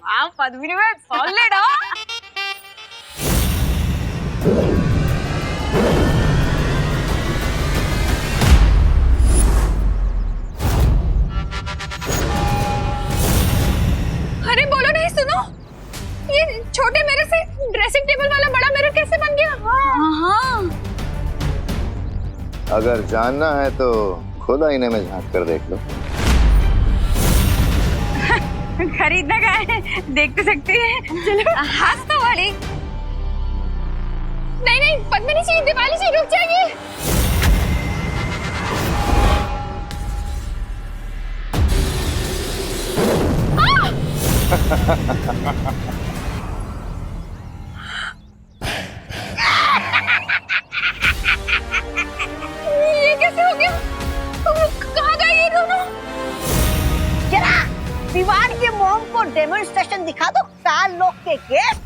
वाह पद्मिनी बेन, सॉलिड हो। अरे बोलो नहीं, सुनो, ये छोटे मेरे से ड्रेसिंग टेबल वाला बड़ा मिरर कैसे अगर जानना है तो खुद आईने में झांक कर देख लो। खरीदना क्या है, देख तो सकती है। चलो हंसता वाली। नहीं नहीं पद्मिनी जी, दिवाली जी रुक जाइए। ये कैसे हो गया? कहाँ गए ये दोनों? जरा दीवार के मोम को डेमोन्स्ट्रेशन दिखा दो, 4 लोग के केस।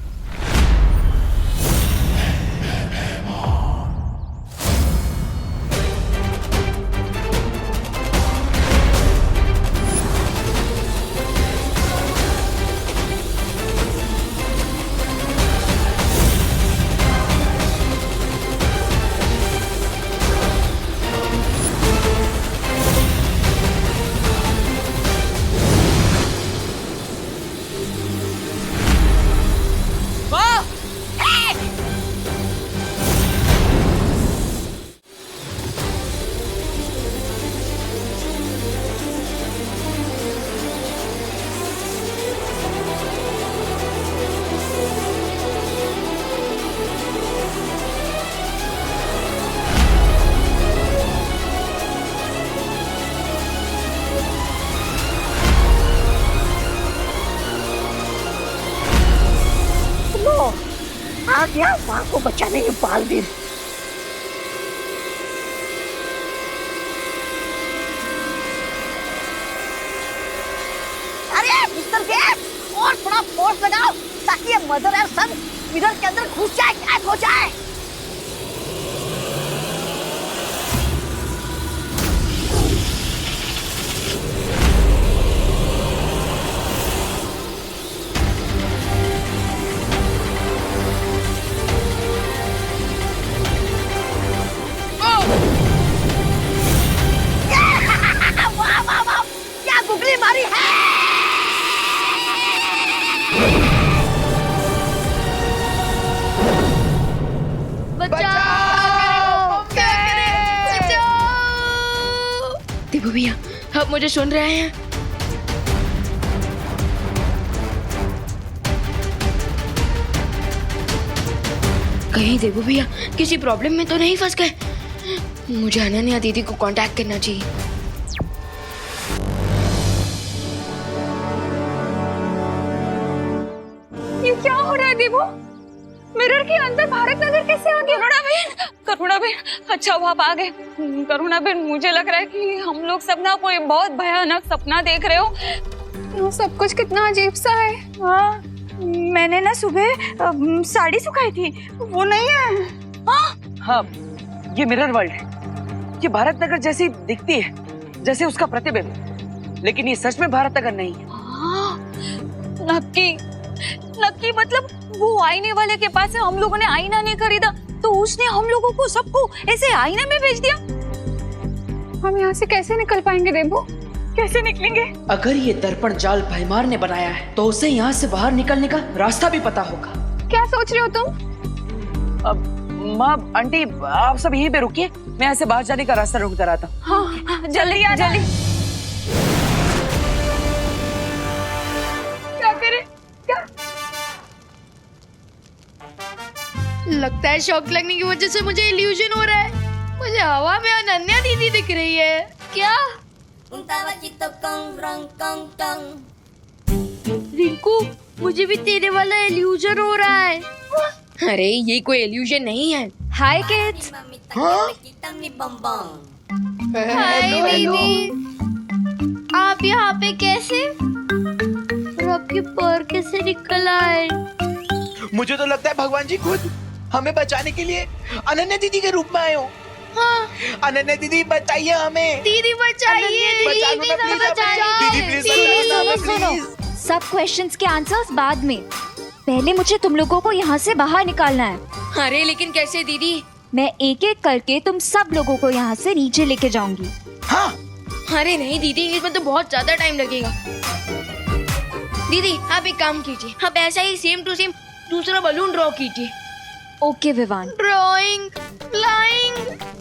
आ गया माँ को बचाने के बालवीर। अरे मिस्टर गैस, और थोड़ा फोर्स लगाओ ताकि ये मदर और सन मिरर के अंदर घुस जाए, गायब हो जाए। वाह वाह वाह, क्या गुगली मारी है। देवू भैया, आप मुझे सुन रहे हैं? कहीं देवू भैया किसी प्रॉब्लम में तो नहीं फंस गए? मुझे अनन्या दीदी को कांटेक्ट करना चाहिए। ये क्या हो रहा है देवू? मिरर के अंदर भारत नगर कैसे आ गया? करुणा बहन, अच्छा हुआ आप आ गए। करुणा बहन, मुझे लग रहा है कि हम लोग सब ना कोई बहुत भयानक सपना देख रहे हो। ये सब कुछ कितना अजीब सा है। हाँ, मैंने ना सुबह साड़ी सुखाई थी, वो नहीं है। हाँ, ये मिरर वर्ल्ड है। ये भारत नगर जैसी दिखती है, जैसे उसका प्रतिबिंब, लेकिन ये सच में भारत नगर नहीं है। नक्की मतलब वो आईने वाले के पास से हम लोगों ने आईना नहीं खरीदा तो उसने हम लोगों को सबको ऐसे आईने में भेज दिया। हम यहाँ से कैसे निकल पाएंगे देवू? कैसे निकलेंगे? अगर ये दर्पण जाल भैमार ने बनाया है तो उसे यहाँ से बाहर निकलने का रास्ता भी पता होगा। क्या सोच रहे हो तुम? माँ, आंटी, आप सब यहीं पे रुकिए, मैं ऐसे बाहर जाने का रास्ता ढूंढ कर आता हूँ। हाँ, जल्दी आ जल्दी। क्या करें? क्या? लगता है शॉक लगने की वजह से मुझे इल्यूजन हो रहा है। मुझे हवा में अनन्या दीदी दिख रही है। क्या? रिंकू, मुझे भी तेरे वाला इल्यूजन हो रहा है। अरे ये कोई इल्यूजन नहीं है। हाय किड्स। हाय दीदी, आप यहाँ पे कैसे? और आपके पैर कैसे निकल आए? मुझे तो लगता है भगवान जी खुद हमें बचाने के लिए अनन्या दीदी के रूप में आए हो। हाँ। अनन्या दीदी बताइए हमें। दीदी बचाइए, दीदी प्लीज। सब क्वेश्चंस के आंसर्स बाद में, पहले मुझे तुम लोगों को यहाँ से बाहर निकालना है। अरे लेकिन कैसे दीदी? मैं एक एक करके तुम सब लोगों को यहाँ से नीचे लेके जाऊंगी। हाँ। अरे नहीं दीदी, इसमें तो बहुत ज्यादा टाइम लगेगा। दीदी आप एक काम कीजिए, आप ऐसा ही सेम टू सेम दूसरा बलून ड्रॉ कीजिए। ओके विवान। Drawing, flying.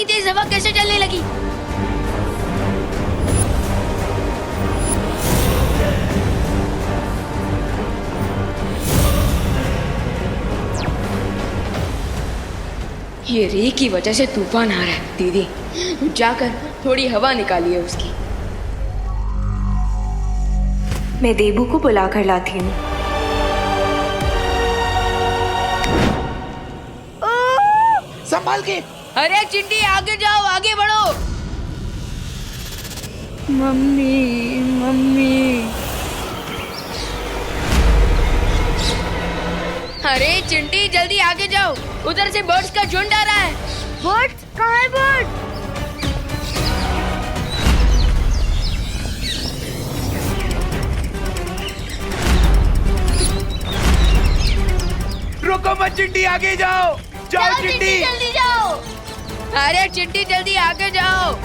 इतनी तेज हवा कैसे चलने लगी? ये रे की वजह से तूफान आ रहा है। दीदी जाकर थोड़ी हवा निकालिए उसकी। मैं देबू को बुला कर लाती हूँ। संभाल के। अरे चिंटी आगे जाओ, आगे बढ़ो। Mummy mummy. अरे चिंटी जल्दी आगे जाओ, उधर से बर्ड्स का झुंड आ रहा है। बर्ड्स कहाँ है? बर्ड रुको मत चिंटी, आगे जाओ। जाओ चिंटी, जल्दी जाओ। अरे चिंटी जल्दी आगे जाओ।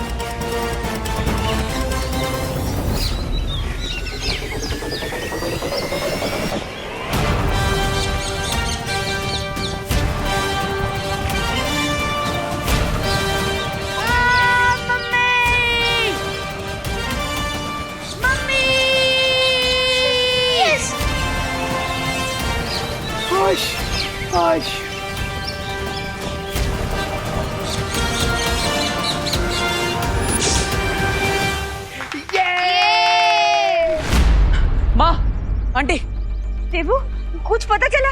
आज माँ, आंटी, देबू कुछ पता चला?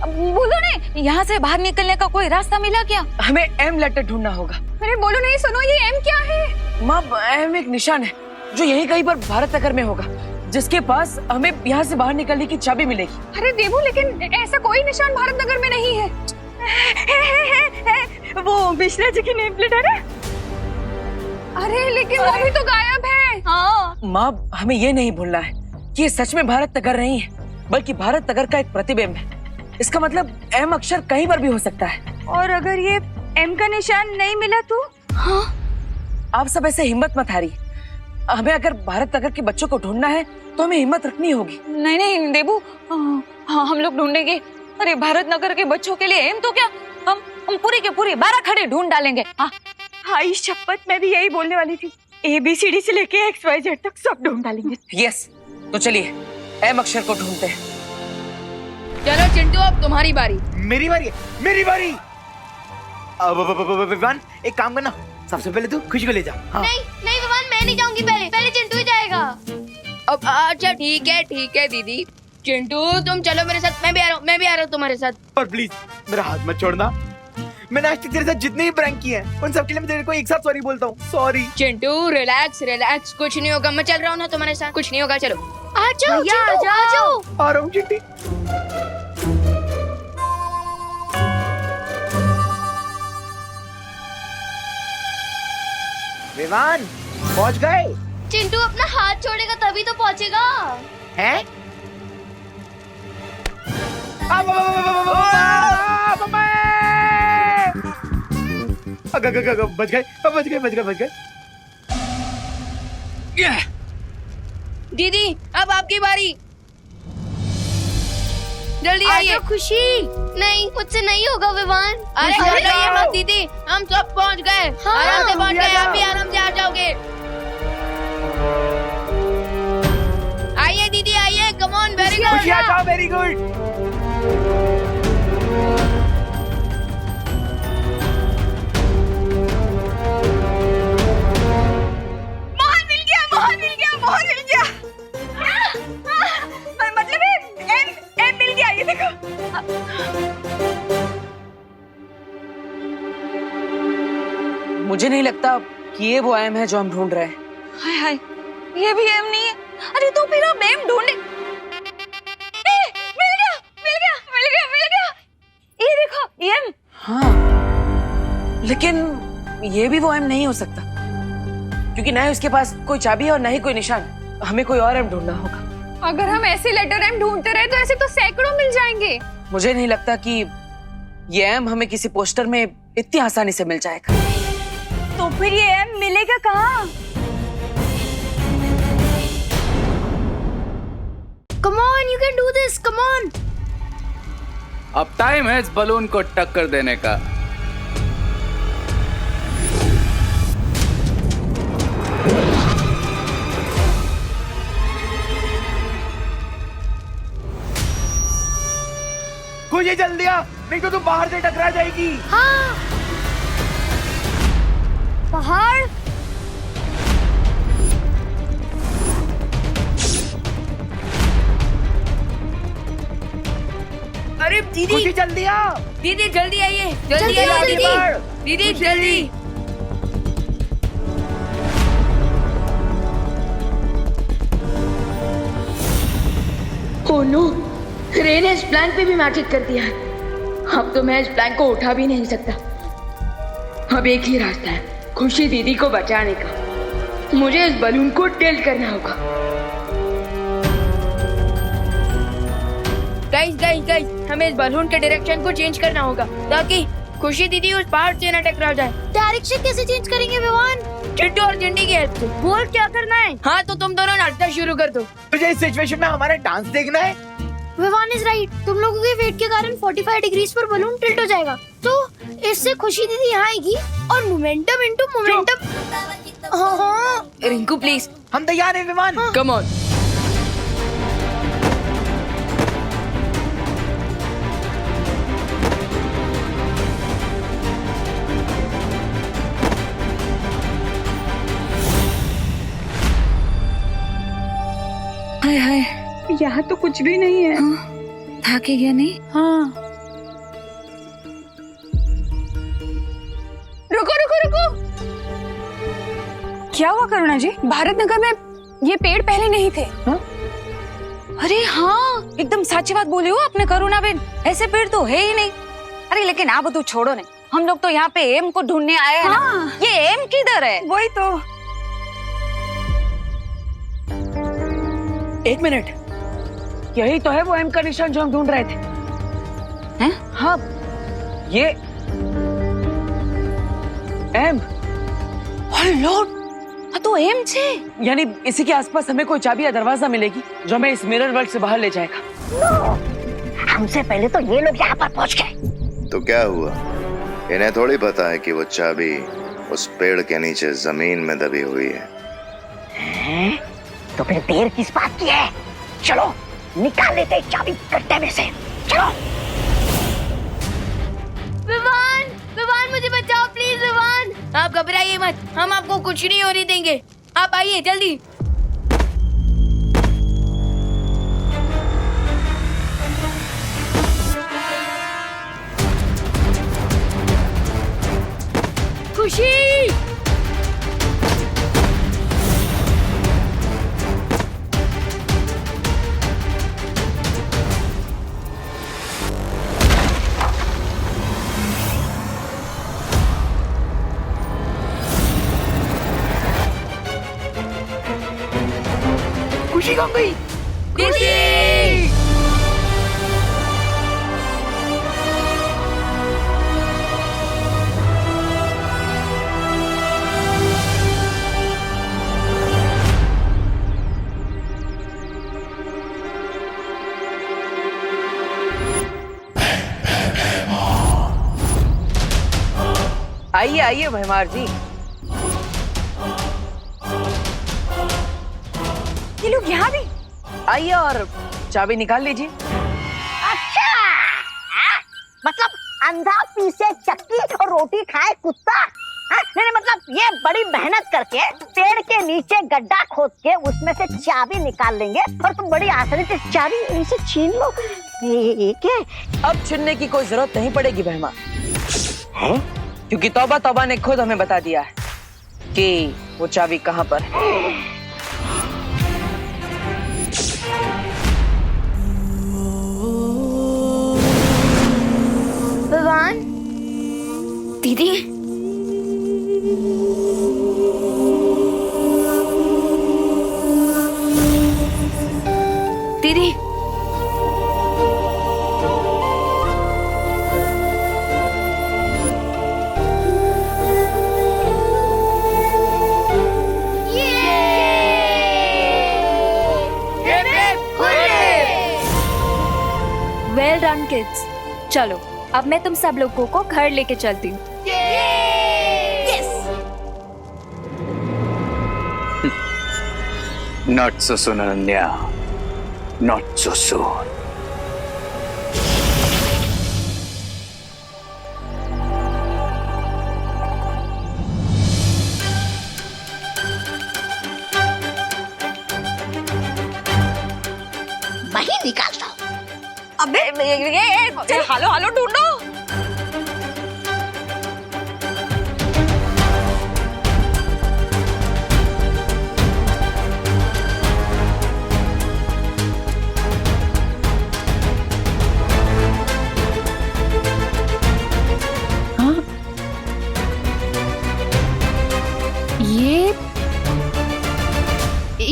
बोलो नहीं, यहाँ से बाहर निकलने का कोई रास्ता मिला क्या? हमें एम लेटर ढूंढना होगा। अरे बोलो नहीं, सुनो ये एम क्या है? माँ, एम एक निशान है जो यहीं कहीं पर भारत नगर में होगा, जिसके पास हमें यहाँ से बाहर निकलने की चाबी मिलेगी। अरे देबू, लेकिन ऐसा कोई निशान भारत नगर में नहीं है। वो मिश्रा जी की नेम प्लेट है। अरे लेकिन वो भी तो गायब है। हाँ माँ, हमें ये नहीं भूलना है कि ये सच में भारत नगर नहीं है, बल्कि भारत नगर का एक प्रतिबिंब है। इसका मतलब एम अक्षर कहीं पर भी हो सकता है। और अगर ये एम का निशान नहीं मिला तो? हाँ, आप सब ऐसे हिम्मत मत हारिए। हमें अगर भारत नगर के बच्चों को ढूंढना है तो हमें हिम्मत रखनी होगी। नहीं नहीं देबू, हाँ हम लोग ढूंढेंगे। अरे भारत नगर के बच्चों के लिए एम तो क्या, हम पूरी के पूरी 12 खड़े ढूंढ डालेंगे। हाँ इस शपथ मैं भी यही बोलने वाली थी। ABCD से लेके XYZ तक सब ढूंढ डालेंगे। यस, तो चलिए एम अक्षर को ढूंढते हैं। चलो चिंटू, अब तुम्हारी बारी। मेरी बारी है, मेरी बारी। विवान, एक काम करना, सबसे पहले तू खुशी को ले जा। हाँ। नहीं नहीं विवान, मैं नहीं जाऊंगी। पहले चिंटू ही जाएगा। अब अच्छा ठीक है दीदी। चिंटू तुम चलो मेरे साथ, मैं भी आ रहा हूँ तुम्हारे साथ। पर प्लीज मेरा हाथ मत छोड़ना। मैंने आज तक तेरे साथ जितने भी प्रैंक किए हैं उन सब के लिए मैं तेरे को एक साथ सॉरी बोलता हूँ। सॉरी चिंटू, रिलैक्स, कुछ नहीं होगा। मैं चल रहा हूँ ना तुम्हारे साथ, कुछ नहीं होगा। चलो आ जाओ चिंटू, आ जाओ। आ रहा हूँ चिंटी। विवान पहुंच गए। चिंटू अपना हाथ छोड़ेगा तभी तो पहुंचेगा। हैं? बच गए। दीदी अब आपकी बारी, जल्दी आइए। खुशी नहीं, मुझसे नहीं होगा विवान। अरे घबराइए मत दीदी, हम सब पहुंच गए। हाँ, आराम से पहुंच गए, आप भी आराम से आ जाओगे। आइए दीदी आइए, come on, very good. Very good. Mohan मिल गया। मतलब एम मिल गया, ये देखो। मुझे नहीं लगता कि ये वो एम है जो हम ढूंढ रहे हैं। हाय हाय, ये भी एम नहीं है। अरे तो फिर आप एम ढूंढे। मिल गया। ये देखो एम। हाँ, लेकिन ये भी वो एम नहीं हो सकता, क्योंकि ना ही उसके पास कोई चाबी है और ना ही कोई निशान। हमें कोई और एम ढूंढना होगा। अगर हम ऐसे लेटर एम ढूंढते रहे तो ऐसे तो सैकड़ों मिल जाएंगे। मुझे नहीं लगता कि ये एम हमें किसी पोस्टर में इतनी आसानी से मिल जाएगा। तो फिर ये एम मिलेगा कहाँ? Come on, you can do this. Come on. अब टाइम है इस बलून को टक्कर देने का। खुशी जल्दी आ, नहीं तो तू बाहर से टकरा जाएगी। हाँ पहाड़ अरे दीदी खुशी जल्दी आ। दीदी जल्दी आइए, जल्दी जल्दी आओ, आइए दीदी। दीदी जल्दी। ओह नो, रे ने इस प्लान पे भी मैजिक कर दिया है। अब तो मैं इस प्लान को उठा भी नहीं सकता। अब एक ही रास्ता है, खुशी दीदी को बचाने का। मुझे इस बलून को टिल्ट करना होगा। गाइस, हमें इस बलून के डायरेक्शन को चेंज करना होगा ताकि खुशी दीदी उस पहाड़ से न टकरा जाए। डायरेक्शन कैसे चेंज करेंगे विवान? चिट्टू और चिंटी की हेल्प से। बोल क्या करना है? हाँ तो तुम दोनों नाचना शुरू कर दो। तुझे इस सिचुएशन में हमारा डांस देखना है? Vivaan is right. तुम लोगों के वेट के कारण 45 डिग्रीज पर बलून टिल्ट हो जाएगा, तो इससे खुशी दीदी यहाँ आएगी और मोमेंटम इनटू मोमेंटम। हाँ रिंकू प्लीज, हम तैयार हैं विमान। Come on. हाय हाय, यहाँ तो कुछ भी नहीं है। हाँ, थाके गया नहीं? हाँ रुको। क्या हुआ करुणा जी? भारत नगर में ये पेड़ पहले नहीं थे। अरे हाँ, एकदम सच्ची बात बोली हो आपने करुणा बेन, ऐसे पेड़ तो है ही नहीं। अरे लेकिन आप तो छोड़ो ने, हम लोग तो यहाँ पे एम को ढूंढने आए हैं ना। ये एम किधर है? वही तो। एक मिनट, यही तो है वो एम का निशान जो हम ढूंढ रहे थे। हैं? हाँ, ये एम। लॉर्ड, तो एम छे। यानी इसी के आसपास हमें कोई चाबी या दरवाजा मिलेगी जो हमें इस मिरर वर्ल्ड से बाहर ले जाएगा। हमसे पहले तो ये लोग यहाँ पर पहुँच गए। तो क्या हुआ? इन्हें थोड़ी पता है कि वो चाबी उस पेड़ के नीचे जमीन में दबी हुई है। तो फिर देर किस बात की है? चलो निकाल लेते हैं चाबी कट्टे में से। चलो। विवान मुझे बचाओ प्लीज विवान। आप घबराइए मत, हम आपको कुछ नहीं होने देंगे। आप आइए जल्दी। खुशी खुशी कहाँ गई? आइए आइए भैमार जी। ये लोग यहाँ भी? आइए और चाबी निकाल लीजिए। अच्छा, मतलब अंधा पीसे चक्की और रोटी खाए कुत्ता। नहीं, मतलब ये बड़ी मेहनत करके पेड़ के नीचे गड्ढा खोद के उसमें से चाबी निकाल लेंगे और तुम बड़ी आसानी से चाबी इनसे छीन लो। ठीक है, अब छीनने की कोई जरूरत नहीं पड़ेगी भैमा, क्योंकि तौबा तौबा ने खुद हमें बता दिया है कि वो चाबी कहाँ पर है। विवान दीदी दीदी वेल डन किड्स। चलो अब मैं तुम सब लोगों को घर लेके चलती हूँ। Not so soon, Ananya. Not so soon. वही निकालता हूँ। अबे ये हालो हालो ढूंढो।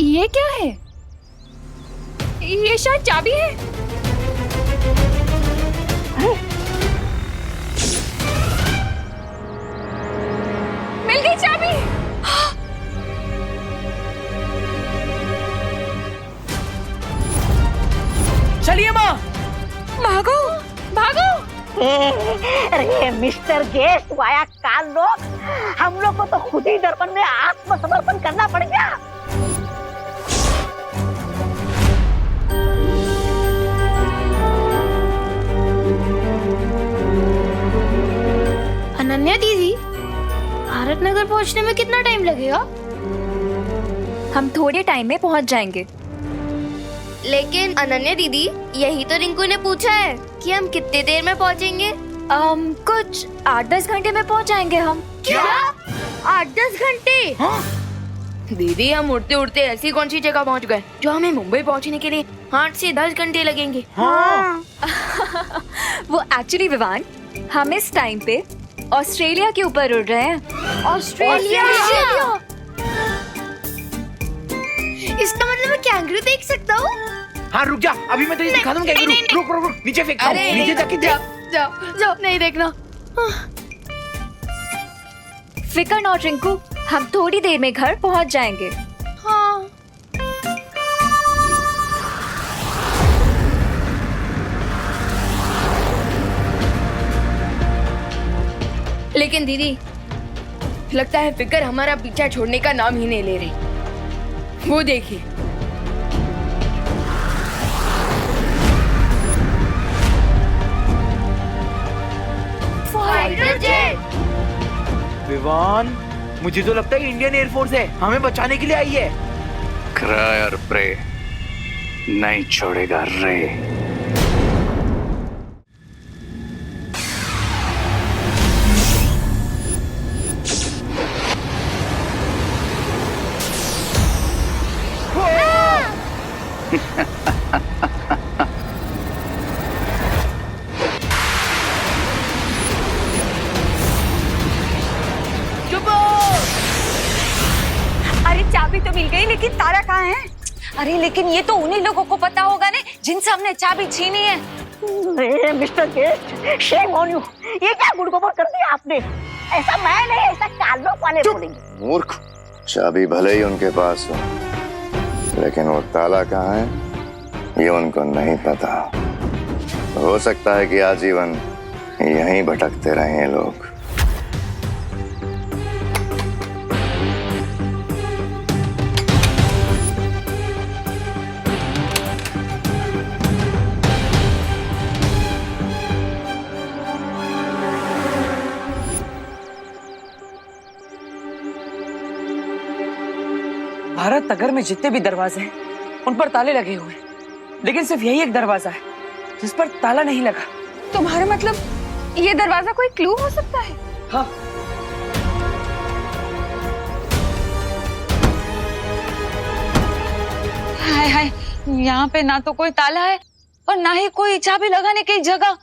ये क्या है? ये शायद चाबी है। मिल गई चाबी। चलिए माँ, भागो भागो। अरे मिस्टर गेस्ट वाया काल लोग, हम लोग को तो खुद ही दर्पण में आत्मसमर्पण करना पड़ गया। अनन्या दीदी, भारत नगर पहुंचने में कितना टाइम लगेगा? हम थोड़े टाइम में पहुंच जाएंगे। लेकिन अनन्या दीदी, यही तो रिंकू ने पूछा है कि हम कितने देर में पहुंचेंगे। कुछ 8-10 घंटे में पहुंच जाएंगे हम। क्या 8-10 घंटे? दीदी, हम उड़ते उड़ते ऐसी कौन सी जगह पहुंच गए जो हमें मुंबई पहुंचने के लिए 8 से 10 घंटे लगेंगे। वो एक्चुअली विवान, हम इस टाइम पे ऑस्ट्रेलिया के ऊपर उड़ रहे हैं। ऑस्ट्रेलिया? इसका मतलब मैं कैंगरू देख सकता हूँ? हाँ रुक जा, अभी मैं तुझे दिखा दूँ कैंगरू। रुक रुक रुक, नीचे फेंकता हूँ, नीचे जाके देख। जाओ, नहीं देखना। फिकर नॉट रिंकू, हम थोड़ी देर में घर पहुंच जाएंगे। हाँ। लेकिन दीदी, लगता है फिकर हमारा पीछा छोड़ने का नाम ही नहीं ले रही। वो देखिए। Fighter jet. विवान, मुझे तो लगता है इंडियन एयरफोर्स है, हमें बचाने के लिए आई है। क्राई और प्रे नहीं छोड़ेगा रे। अरे चाबी तो मिल गई, लेकिन तारा कहाँ है? अरे लेकिन ये तो उन्हीं लोगों को पता होगा ने जिनसे हमने चाबी छीनी है। Mister guest, shame on you. ये क्या गुड़गोबर कर दिया आपने? ऐसा मैं नहीं, ऐसा काल लोग वाले बोलेंगे। मूर्ख, चाबी भले ही उनके पास हो, लेकिन वो ताला कहाँ है ये उनको नहीं पता। हो सकता है कि आजीवन यहीं भटकते रहे लोग। भारत नगर में जितने भी दरवाजे हैं उन पर ताले लगे हुए हैं, लेकिन सिर्फ यही एक दरवाजा है जिस पर ताला नहीं लगा। तुम्हारा मतलब ये दरवाजा कोई क्लू हो सकता है? हाँ। हाय हाय, यहाँ पे ना तो कोई ताला है और ना ही कोई चाबी लगाने की जगह।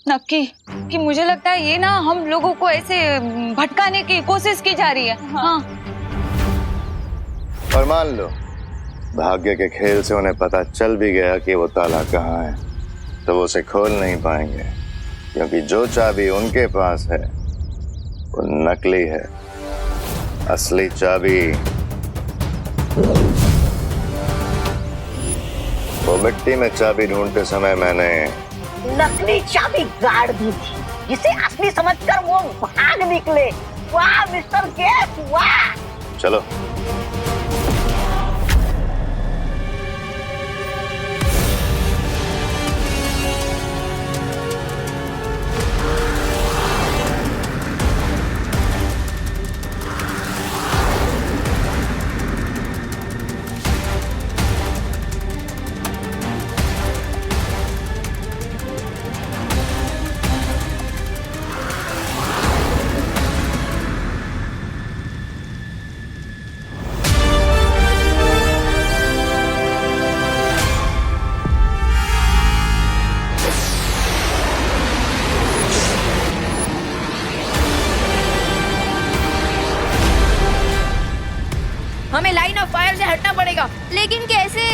नक्की कि मुझे लगता है ये ना हम लोगों को ऐसे भटकाने की कोशिश की जा रही है। हाँ। और मान लो भाग्य के खेल से उन्हें पता चल भी गया कि वो ताला कहाँ है, तो वो उसे खोल नहीं पाएंगे, क्योंकि जो चाबी उनके पास है वो नकली है। असली चाबी वो मिट्टी में चाबी ढूंढते समय मैंने नकली चाबी गाड़ दी थी, जिसे असली समझकर वो भाग निकले। वाह मिस्टर गेस्ट, वाह। चलो। पड़ेगा, लेकिन कैसे?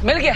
मिल गया।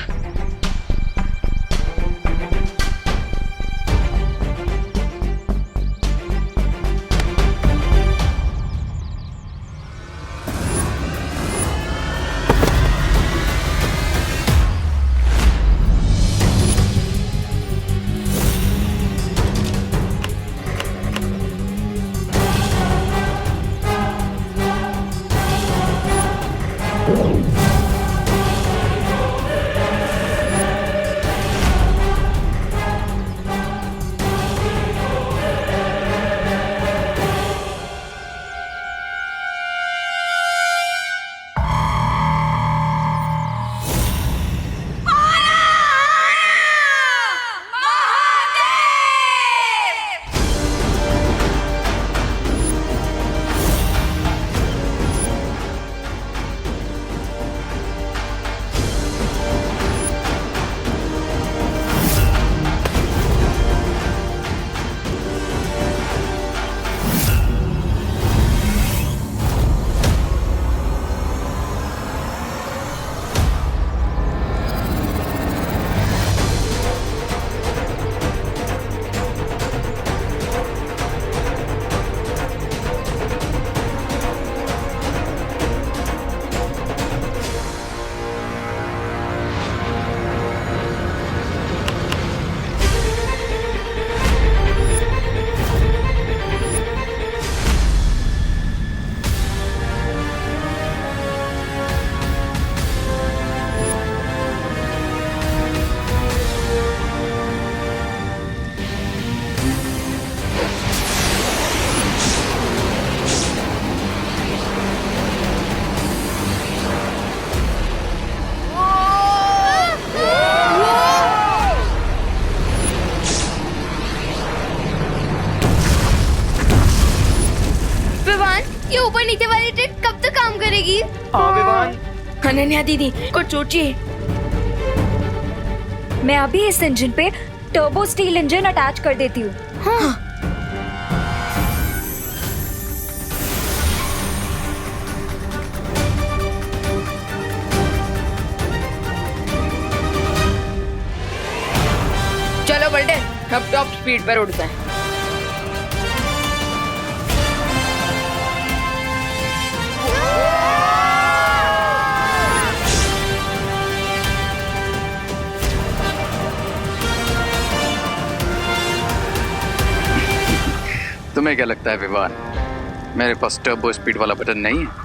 ये ऊपर नीचे वाली ट्रिक कब तक काम करेगी? अनन्या दीदी को सोचिए, मैं अभी इस इंजन पे टर्बो स्टील इंजन अटैच कर देती हूँ। हाँ। चलो बल्टे, अब टॉप स्पीड पर उड़ता है। तुम्हें क्या लगता है विवान, मेरे पास टर्बो स्पीड वाला बटन नहीं है?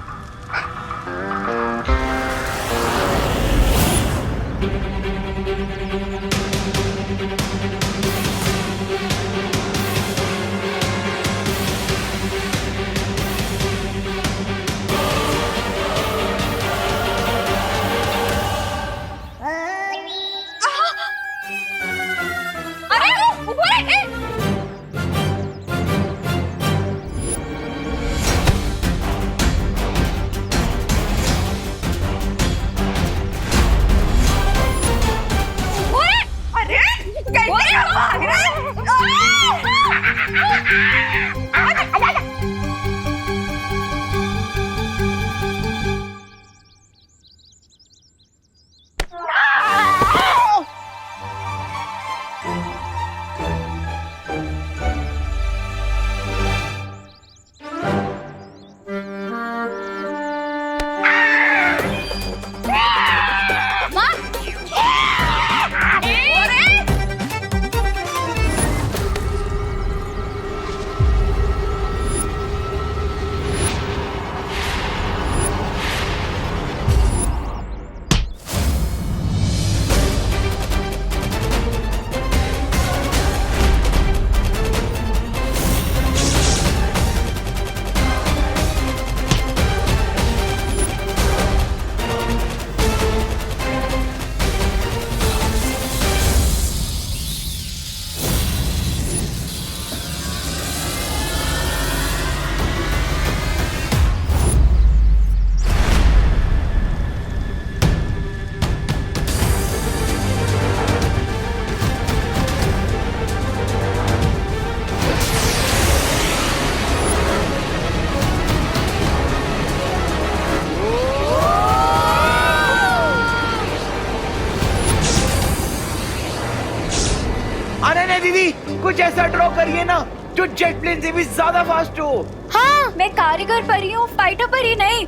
कुछ ऐसा ड्रॉ करिए ना जो जेट प्लेन से भी ज्यादा फास्ट हो। हाँ, मैं कारीगर परी हूँ, फाइटर परी नहीं।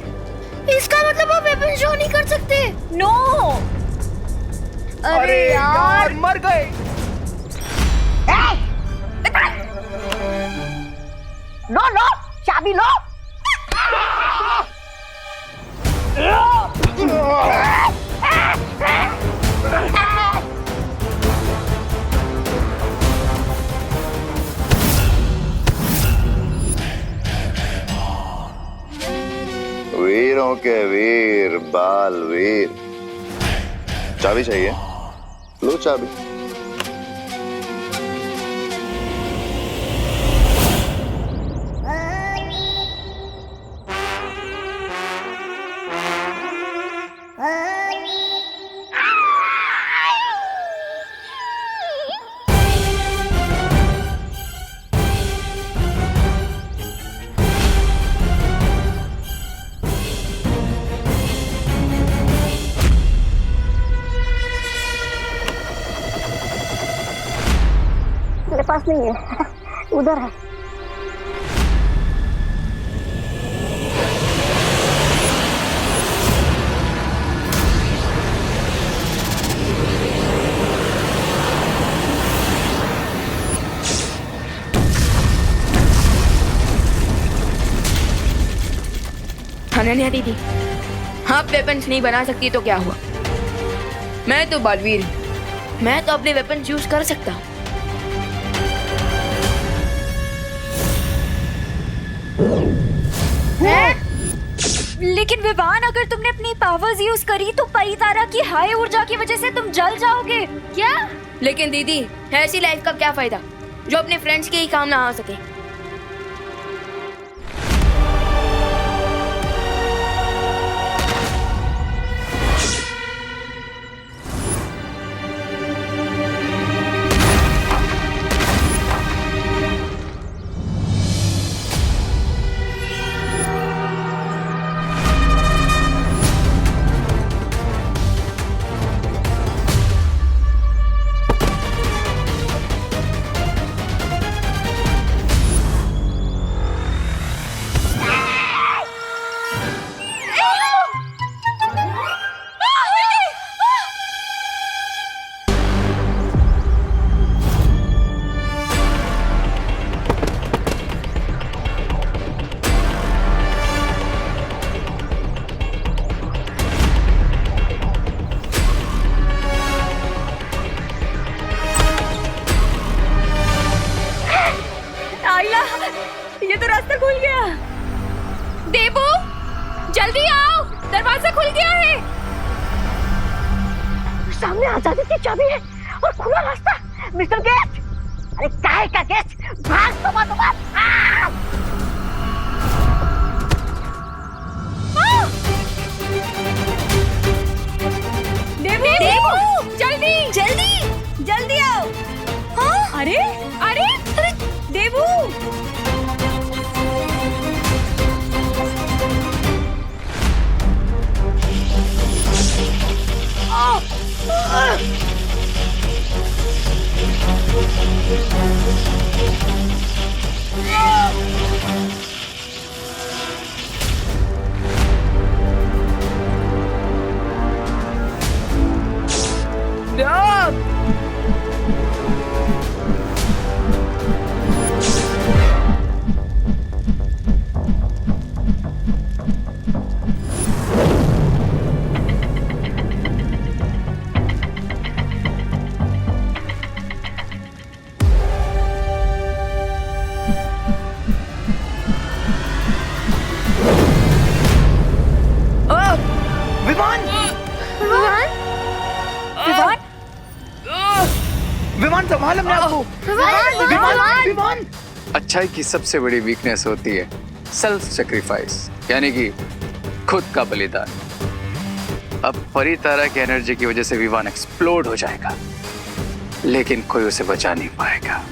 इसका मतलब आप वेपन शो नहीं कर सकते। नो। अरे यार मर गए। लो लो चाबी लो। वीरों के वीर बालवीर, चाबी चाहिए? लो चाबी। मेरे पास नहीं है, उधर है। अनन्या दीदी, आप वेपन्स नहीं बना सकती तो क्या हुआ? मैं तो बालवीर हूँ, मैं तो अपने वेपन्स यूज कर सकता हूँ। लेकिन विवान, अगर तुमने अपनी पावर्स यूज करी तो परितारा की हाई ऊर्जा की वजह से तुम जल जाओगे। क्या? लेकिन दीदी, ऐसी लाइफ का क्या फायदा जो अपने फ्रेंड्स के ही काम ना आ सके? ये तो रास्ता खुल गया। देबू, जल्दी आओ, दरवाजा खुल गया है। सामने आजादी की चाबी है और खुला रास्ता। मिस्टर गेस्ट, अरे काहे का गेस्ट, भाग तो मत। देबू, जल्दी जल्दी जल्दी आओ। हाँ? अरे अरे अरे देबू, विमान संभाल अपने आप को। विमान अच्छाई की सबसे बड़ी वीकनेस होती है सेल्फ सेक्रीफाइस, यानी कि खुद का बलिदान। अब परितारा की एनर्जी की वजह से विमान एक्सप्लोड हो जाएगा, लेकिन कोई उसे बचा नहीं पाएगा।